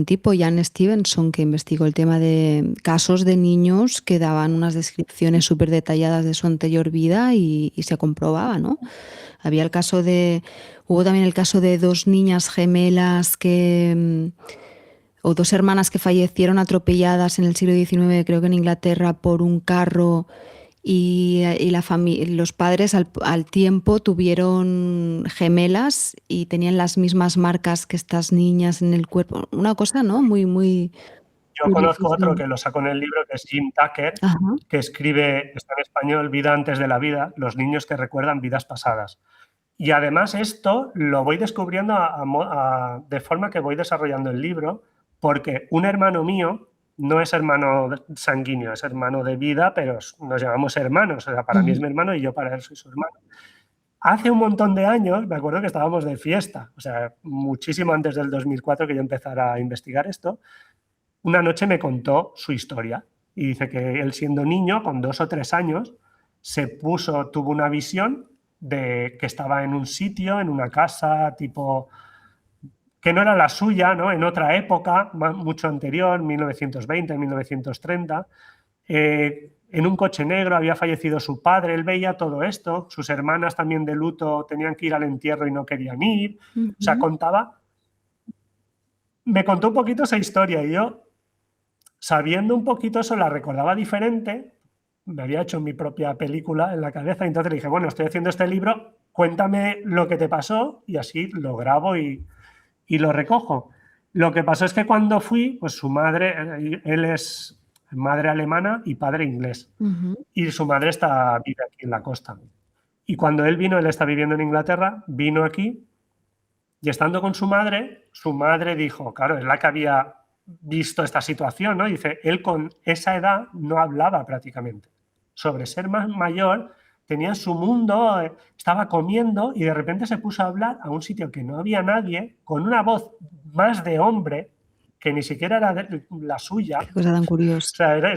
tipo, Jan Stevenson, que investigó el tema de casos de niños que daban unas descripciones súper detalladas de su anterior vida y se comprobaba, ¿no? Hubo también el caso de dos niñas gemelas o dos hermanas que fallecieron atropelladas en el siglo XIX, creo que en Inglaterra, por un carro y los padres al tiempo tuvieron gemelas y tenían las mismas marcas que estas niñas en el cuerpo. Una cosa, ¿no? Muy, muy Yo conozco curiosísima. otro que lo sacó en el libro, que es Jim Tucker, Ajá. que escribe, está en español, Vida antes de la vida, los niños que recuerdan vidas pasadas. Y además esto lo voy descubriendo de forma que voy desarrollando el libro, porque un hermano mío no es hermano sanguíneo, es hermano de vida, pero nos llamamos hermanos. O sea, para mí es mi hermano y yo para él soy su hermano. Hace un montón de años, me acuerdo que estábamos de fiesta, o sea, muchísimo antes del 2004 que yo empezara a investigar esto, una noche me contó su historia y dice que él siendo niño, con 2 o 3 años, tuvo una visión de que estaba en un sitio, en una casa tipo que no era la suya, ¿no? En otra época, mucho anterior, 1920, 1930, en un coche negro, había fallecido su padre, él veía todo esto, sus hermanas también de luto tenían que ir al entierro y no querían ir, o sea, me contó un poquito esa historia y yo, sabiendo un poquito eso, la recordaba diferente, me había hecho mi propia película en la cabeza, y entonces le dije, bueno, estoy haciendo este libro, cuéntame lo que te pasó y así lo grabo y lo recojo. Lo que pasó es que cuando fui, pues su madre, él es madre alemana y padre inglés, y su madre vive aquí en la costa. Y cuando él vino, él está viviendo en Inglaterra, vino aquí y estando con su madre dijo, claro, es la que había visto esta situación, ¿no? Dice, él con esa edad no hablaba prácticamente. Sobre ser más mayor, tenía su mundo, estaba comiendo y de repente se puso a hablar a un sitio que no había nadie, con una voz más de hombre, que ni siquiera era la suya. Qué cosa tan curiosa. O sea, ella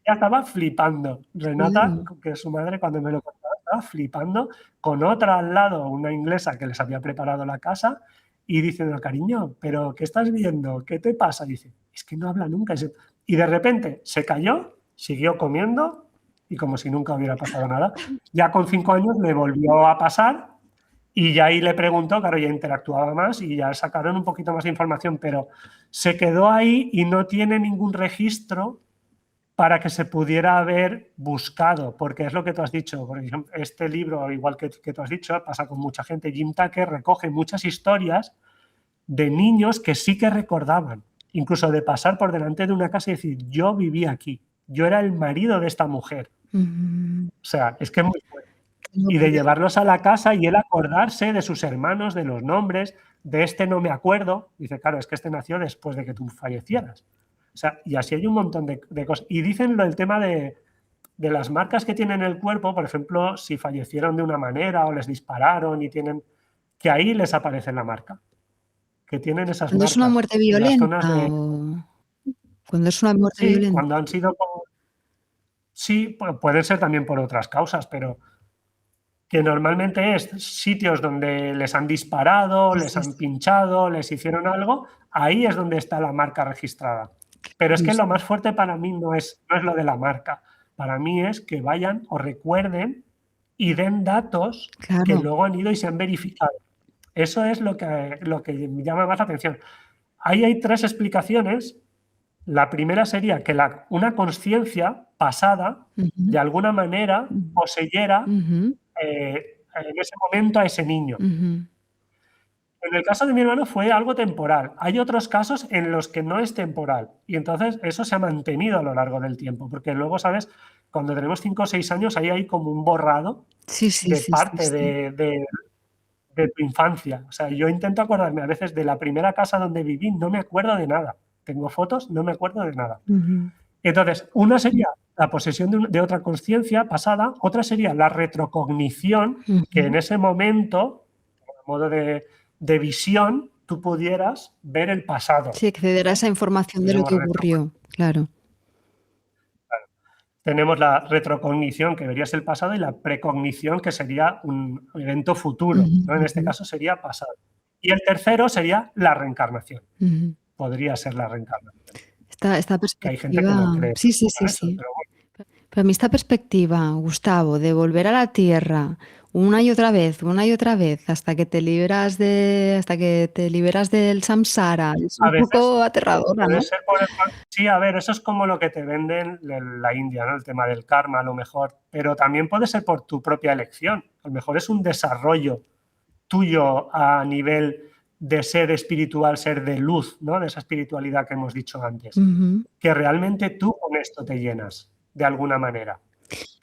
estaba flipando. Renata, que es su madre, cuando me lo contaba, estaba flipando, con otra al lado, una inglesa que les había preparado la casa, y diciendo, cariño, ¿pero qué estás viendo? ¿Qué te pasa? Y dice, es que no habla nunca. Y de repente se cayó, siguió comiendo, y como si nunca hubiera pasado nada. Ya con 5 años le volvió a pasar, y ya ahí le preguntó, claro, ya interactuaba más, y ya sacaron un poquito más de información, pero se quedó ahí y no tiene ningún registro para que se pudiera haber buscado, porque es lo que tú has dicho. Por ejemplo, este libro, igual que tú has dicho, pasa con mucha gente. Jim Tucker recoge muchas historias de niños que sí que recordaban, incluso de pasar por delante de una casa y decir, yo vivía aquí, yo era el marido de esta mujer. O sea, es que es muy fuerte. Y de llevarlos a la casa y él acordarse de sus hermanos, de los nombres, de este no me acuerdo. Dice, claro, es que este nació después de que tú fallecieras. O sea, y así hay un montón de cosas. Y dicen el tema de las marcas que tienen en el cuerpo, por ejemplo, si fallecieron de una manera o les dispararon y tienen, que ahí les aparece la marca, que tienen esas ¿Cuando es una marcas muerte en las zonas violenta de... o cuando es una muerte Sí, violenta? cuando han sido... Sí, pueden ser también por otras causas, pero que normalmente es sitios donde les han disparado, les han pinchado, les hicieron algo, ahí es donde está la marca registrada. Pero es que lo más fuerte para mí no es lo de la marca. Para mí es que vayan o recuerden y den datos que luego han ido y se han verificado. Eso es lo que me llama más la atención. Ahí hay 3 explicaciones. La primera sería que una conciencia pasada, de alguna manera, poseyera en ese momento a ese niño. Ujú. En el caso de mi hermano fue algo temporal. Hay otros casos en los que no es temporal y entonces eso se ha mantenido a lo largo del tiempo, porque luego, ¿sabes? Cuando tenemos 5 o 6 años, ahí hay como un borrado Sí, sí, de sí, sí, parte sí. de tu infancia. O sea, yo intento acordarme a veces de la primera casa donde viví, no me acuerdo de nada. Tengo fotos, no me acuerdo de nada. Ujú. Entonces, una sería la posesión de otra consciencia pasada, otra sería la retrocognición, que en Ujú. ese momento, a modo de visión, tú pudieras ver el pasado, Sí, acceder a ¿no? esa información de lo Pudiéramos que ocurrió, claro. claro. Tenemos la retrocognición, que verías el pasado, y la precognición, que sería un evento futuro, Ujú, ¿no? En este ujú, caso sería pasado. Y el tercero sería la reencarnación. ujú. Podría ser la reencarnación, Esta que hay gente que perspectiva no cree sí, sí, tampoco sí, en eso, sí. pero bueno. Pero a mí esta perspectiva, Gustavo, de volver a la tierra una y otra vez, hasta que te liberas del samsara, es A un veces poco aterradora, puede ¿no? ser por el sí, a ver, eso es como lo que te venden la India, ¿no? El tema del karma, a lo mejor, pero también puede ser por tu propia elección. A lo mejor es un desarrollo tuyo a nivel de ser espiritual, ser de luz, ¿no? De esa espiritualidad que hemos dicho antes, Ujú. que realmente tú con esto te llenas, de alguna manera.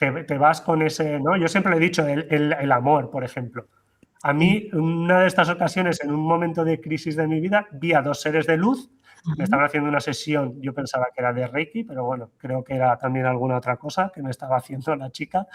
Te vas con ese, ¿no? Yo siempre le he dicho el amor, por ejemplo. A Sí. mí, en una de estas ocasiones, en un momento de crisis de mi vida, vi a 2 seres de luz, me Ajá. estaban haciendo una sesión, yo pensaba que era de Reiki, pero bueno, creo que era también alguna otra cosa que me estaba haciendo la chica.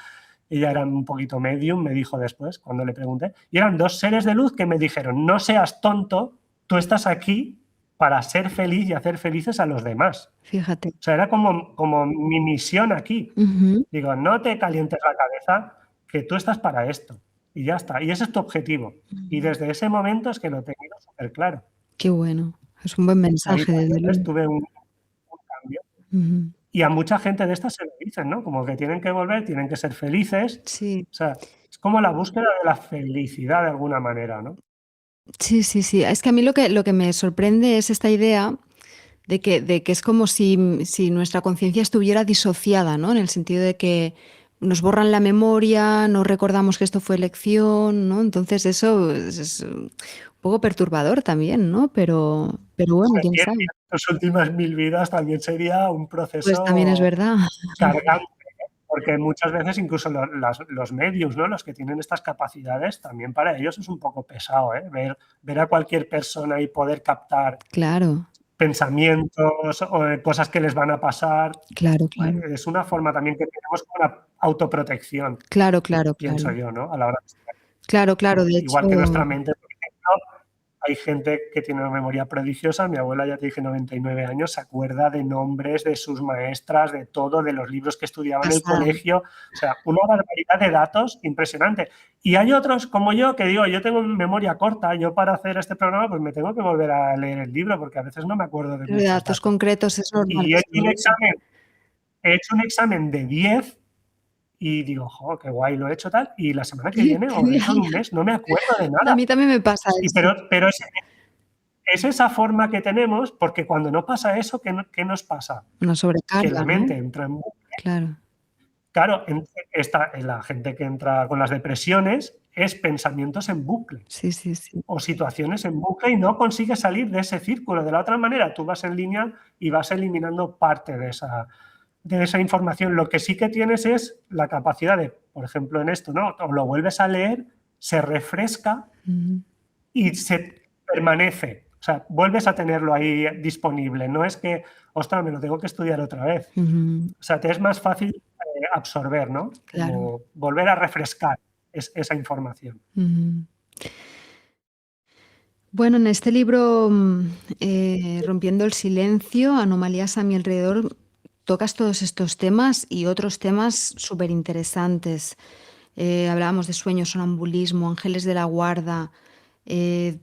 Ella era un poquito medium, me dijo después, cuando le pregunté, y eran 2 seres de luz que me dijeron: "No seas tonto, tú estás aquí para ser feliz y hacer felices a los demás". Fíjate. O sea, era como mi misión aquí. Ujú. Digo, no te calientes la cabeza, que tú estás para esto. Y ya está. Y ese es tu objetivo. Y Ujú. desde ese momento es que lo he tenido súper claro. Qué bueno. Es un buen Ahí mensaje, desde también, ¿ves? luego. Tuve un cambio. Ujú. Y a mucha gente de estas se lo dicen, ¿no? Como que tienen que volver, tienen que ser felices. Sí. O sea, es como la búsqueda de la felicidad de alguna manera, ¿no? Sí, sí, sí. Es que a mí lo que me sorprende es esta idea de que es como si nuestra conciencia estuviera disociada, ¿no? En el sentido de que nos borran la memoria, no recordamos que esto fue elección, ¿no? Entonces eso es un poco perturbador también, ¿no? Pero bueno, quién Y en sabe. tus últimas 1000 vidas también sería un Pues también es proceso verdad. cargante. Porque muchas veces incluso los medios, ¿no? Los que tienen estas capacidades, también para ellos es un poco pesado, ¿eh? Ver a cualquier persona y poder captar Claro, pensamientos o cosas que les van a pasar, claro, claro. es una forma también que tenemos como una autoprotección, Claro, claro, pienso claro. yo, ¿no? A la hora de estar, Claro, claro. De igual hecho, que nuestra mente, por ejemplo, hay gente que tiene una memoria prodigiosa. Mi abuela, ya te dije, 99 años, se acuerda de nombres de sus maestras, de todo, de los libros que estudiaba en el pasada. colegio. O sea, una barbaridad de datos impresionante. Y hay otros como yo que digo, yo tengo memoria corta, yo para hacer este programa pues me tengo que volver a leer el libro porque a veces no me acuerdo de Pero de muchos datos datos. concretos es normal Y que se me olvide. he hecho un examen de 10 y digo, jo, qué guay, lo he hecho tal, y la semana que viene o dentro de un mes no me acuerdo de A nada. mí también me pasa Y eso. pero es esa forma que tenemos, porque cuando no pasa eso, ¿qué nos pasa? Una Que sobrecarga, la ¿no? mente entra en bucle. Claro. Claro, la gente que entra con las depresiones es pensamientos en bucle Sí, sí, sí. o situaciones en bucle y no consigues salir de ese círculo. De la otra manera, tú vas en línea y vas eliminando parte de esa información. Lo que sí que tienes es la capacidad de, por ejemplo, en esto, ¿no? O lo vuelves a leer, se refresca Ujú. y se permanece. O sea, vuelves a tenerlo ahí disponible. No es que, ostras, me lo tengo que estudiar otra vez. Ujú. O sea, te es más fácil absorber, ¿no? Claro. Como volver a refrescar esa información. Ujú. Bueno, en este libro, Rompiendo el silencio, anomalías a mi alrededor, tocas todos estos temas y otros temas superinteresantes. Hablábamos de sueños, sonambulismo, ángeles de la guarda. eh,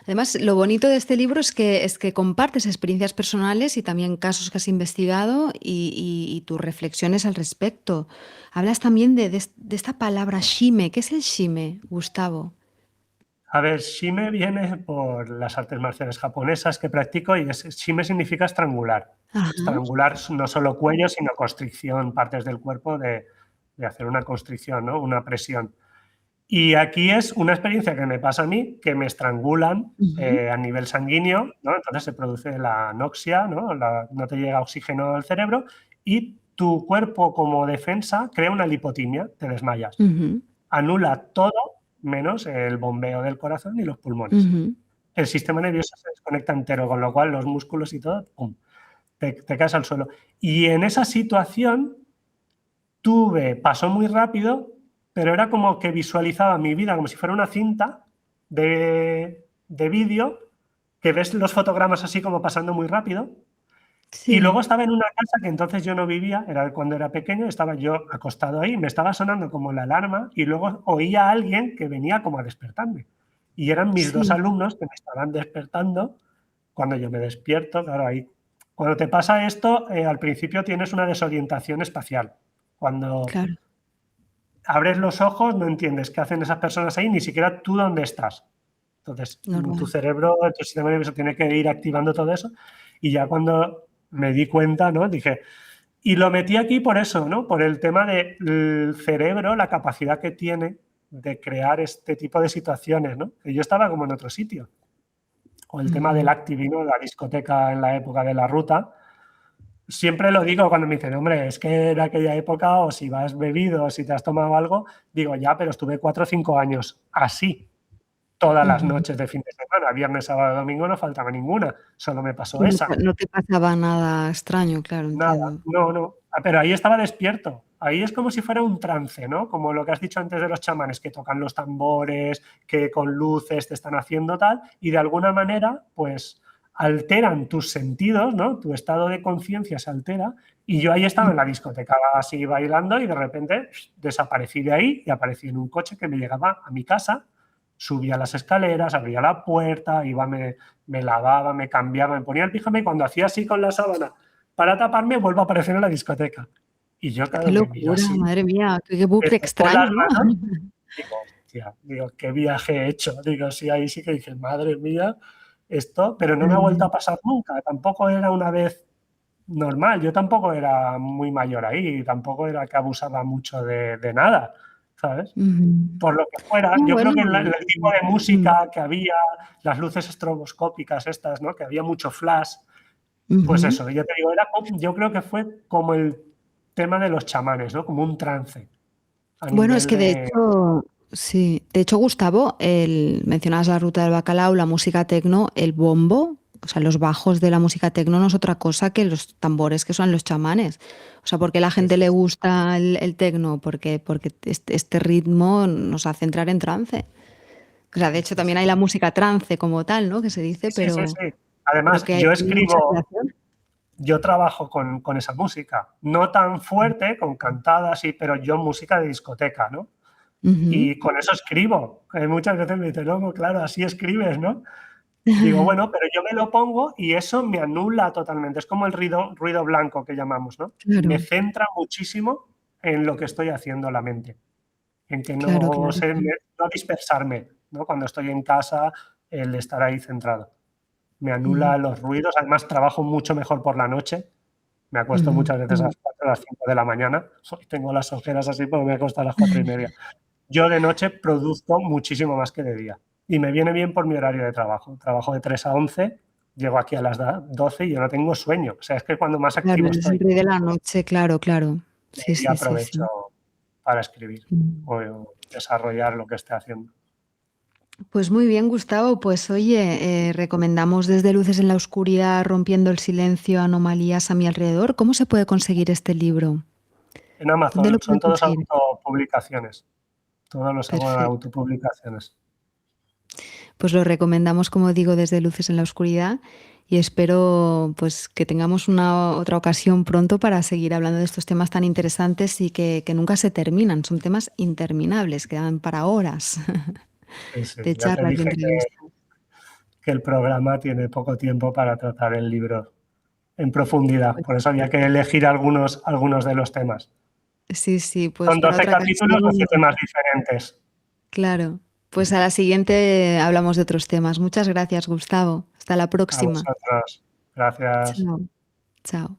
Además, lo bonito de este libro es que compartes experiencias personales y también casos que has investigado y tus reflexiones al respecto. Hablas también de esta palabra shime. ¿Qué es el shime, Gustavo? A ver, Shime viene por las artes marciales japonesas que practico y Shime significa estrangular. Ajá. Estrangular no solo cuello, sino constricción, partes del cuerpo de hacer una constricción, ¿no? Una presión. Y aquí es una experiencia que me pasa a mí, que me estrangulan Ujú, a nivel sanguíneo, ¿no? Entonces se produce la anoxia, ¿no? No te llega oxígeno al cerebro y tu cuerpo como defensa crea una lipotimia, te desmayas. ujú, Anula todo menos el bombeo del corazón y los pulmones. ujú. El sistema nervioso se desconecta entero, con lo cual los músculos y todo, ¡pum!, te caes al suelo. Y en esa situación pasó muy rápido, pero era como que visualizaba mi vida como si fuera una cinta de vídeo, que ves los fotogramas así como pasando muy rápido. Y luego Sí, estaba en una casa que entonces yo no vivía, era cuando era pequeño, estaba yo acostado ahí, me estaba sonando como la alarma y luego oía a alguien que venía como a despertarme. Y eran mis 2 sí, alumnos que me estaban despertando cuando yo me despierto, claro, ahí. Cuando te pasa esto, al principio tienes una desorientación espacial. Cuando claro, abres los ojos, no entiendes qué hacen esas personas ahí, ni siquiera tú dónde estás. Entonces, tu normal. cerebro, tu sistema nervioso tiene que ir activando todo eso. Y ya cuando me di cuenta, ¿no? Dije, y lo metí aquí por eso, ¿no? Por el tema del cerebro, la capacidad que tiene de crear este tipo de situaciones, ¿no? Que yo estaba como en otro sitio. O el tema del Ujú. Activino, la discoteca en la época de la ruta. Siempre lo digo cuando me dicen, hombre, es que en aquella época, o si vas bebido, o si te has tomado algo, digo, ya, pero estuve 4 o 5 años así, todas las Ujú. noches de fin de semana, viernes, sábado, domingo, no faltaba ninguna, solo me pasó Y esa. no te pasaba nada extraño, claro, Nada, entiendo. no, no. Pero ahí estaba despierto. Ahí es como si fuera un trance, ¿no? Como lo que has dicho antes de los chamanes, que tocan los tambores, que con luces te están haciendo tal, y de alguna manera, pues alteran tus sentidos, ¿no? Tu estado de conciencia se altera. Y yo ahí estaba en la discoteca así bailando y de repente desaparecí de ahí y aparecí en un coche que me llegaba a mi casa, subía las escaleras, abría la puerta, iba, me lavaba, me cambiaba, me ponía el pijama y cuando hacía así con la sábana para taparme, vuelvo a aparecer en la discoteca. Y yo, Qué claro, me miro locura, así, madre mía, qué me bucle toco las extraño, ¿no? manos, digo, hostia, digo, qué viaje he hecho. Digo, sí, ahí sí que dije, madre mía, esto, pero no me ha vuelto a pasar nunca. Tampoco era una vez normal. Yo tampoco era muy mayor ahí, tampoco era que abusaba mucho de nada, ¿sabes? Ujú. Por lo que fuera, No, yo creo bueno, que el tipo de mm, música que había, las luces estroboscópicas estas, ¿no? Que había mucho flash, pues ujú. eso, yo te digo, yo creo que fue como el tema de los chamanes, ¿no? Como un trance a Bueno, es nivel que de de. hecho sí, de hecho, Gustavo, mencionabas la ruta del bacalao, la música tecno, el bombo, o sea, los bajos de la música tecno no es otra cosa que los tambores que son los chamanes. O sea, ¿por qué a la Sí, gente sí, le sí. gusta el tecno? Porque este ritmo nos hace entrar en trance. O sea, de Sí, hecho, sí, también sí. hay la música trance como tal, ¿no? Que se dice, Sí, sí, pero sí. Además, que hay yo mucha escribo, relación. yo trabajo con esa música, no tan fuerte, con cantadas, pero yo música de discoteca, ¿no? Ujú. Y con eso escribo. Muchas veces me dicen, no, claro, así escribes, ¿no? Digo, bueno, pero yo me lo pongo y eso me anula totalmente. Es como el ruido blanco que llamamos, ¿no? Me Claro, centra muchísimo en lo que estoy haciendo la mente, en que claro, no, claro, claro. no dispersarme, ¿no? Cuando estoy en casa, el estar ahí centrado. Me Ujú, anula los ruidos, además trabajo mucho mejor por la noche. Me acuesto ujú. muchas veces a las 4 a las 5 de la mañana. Tengo las ojeras así, pero me acuesto a las 4:30. Yo de noche produzco muchísimo más que de día. Y me viene bien por mi horario de trabajo. Trabajo de 3 a 11, llego aquí a las 12 y yo no tengo sueño. O sea, es que cuando más Claro, activo eres el estoy, rey de la noche, claro, claro. Sí, y sí, sí, aprovecho sí. para escribir Mm. o desarrollar lo que esté haciendo. Pues muy bien, Gustavo. Pues oye, recomendamos desde Luces en la Oscuridad, Rompiendo el Silencio, Anomalías a mi alrededor. ¿Cómo se puede conseguir este libro? En ¿Dónde lo Amazon son pueden todos conseguir? autopublicaciones. Todos los hago en Perfecto. autopublicaciones. Pues lo recomendamos, como digo, desde Luces en la Oscuridad y espero pues que tengamos una otra ocasión pronto para seguir hablando de estos temas tan interesantes y que nunca se terminan. Son temas interminables, que dan para horas Sí, sí, de ya te charlas, de dije entrevistas. que el programa tiene poco tiempo para tratar el libro en profundidad. Pues Por eso había que elegir algunos de los temas. sí, sí, pues Son para 12 otra capítulos, 12 ocasión, temas diferentes. claro. Pues a la siguiente hablamos de otros temas. Muchas gracias, Gustavo. Hasta la A próxima. vosotros. Gracias. Chao. Chao.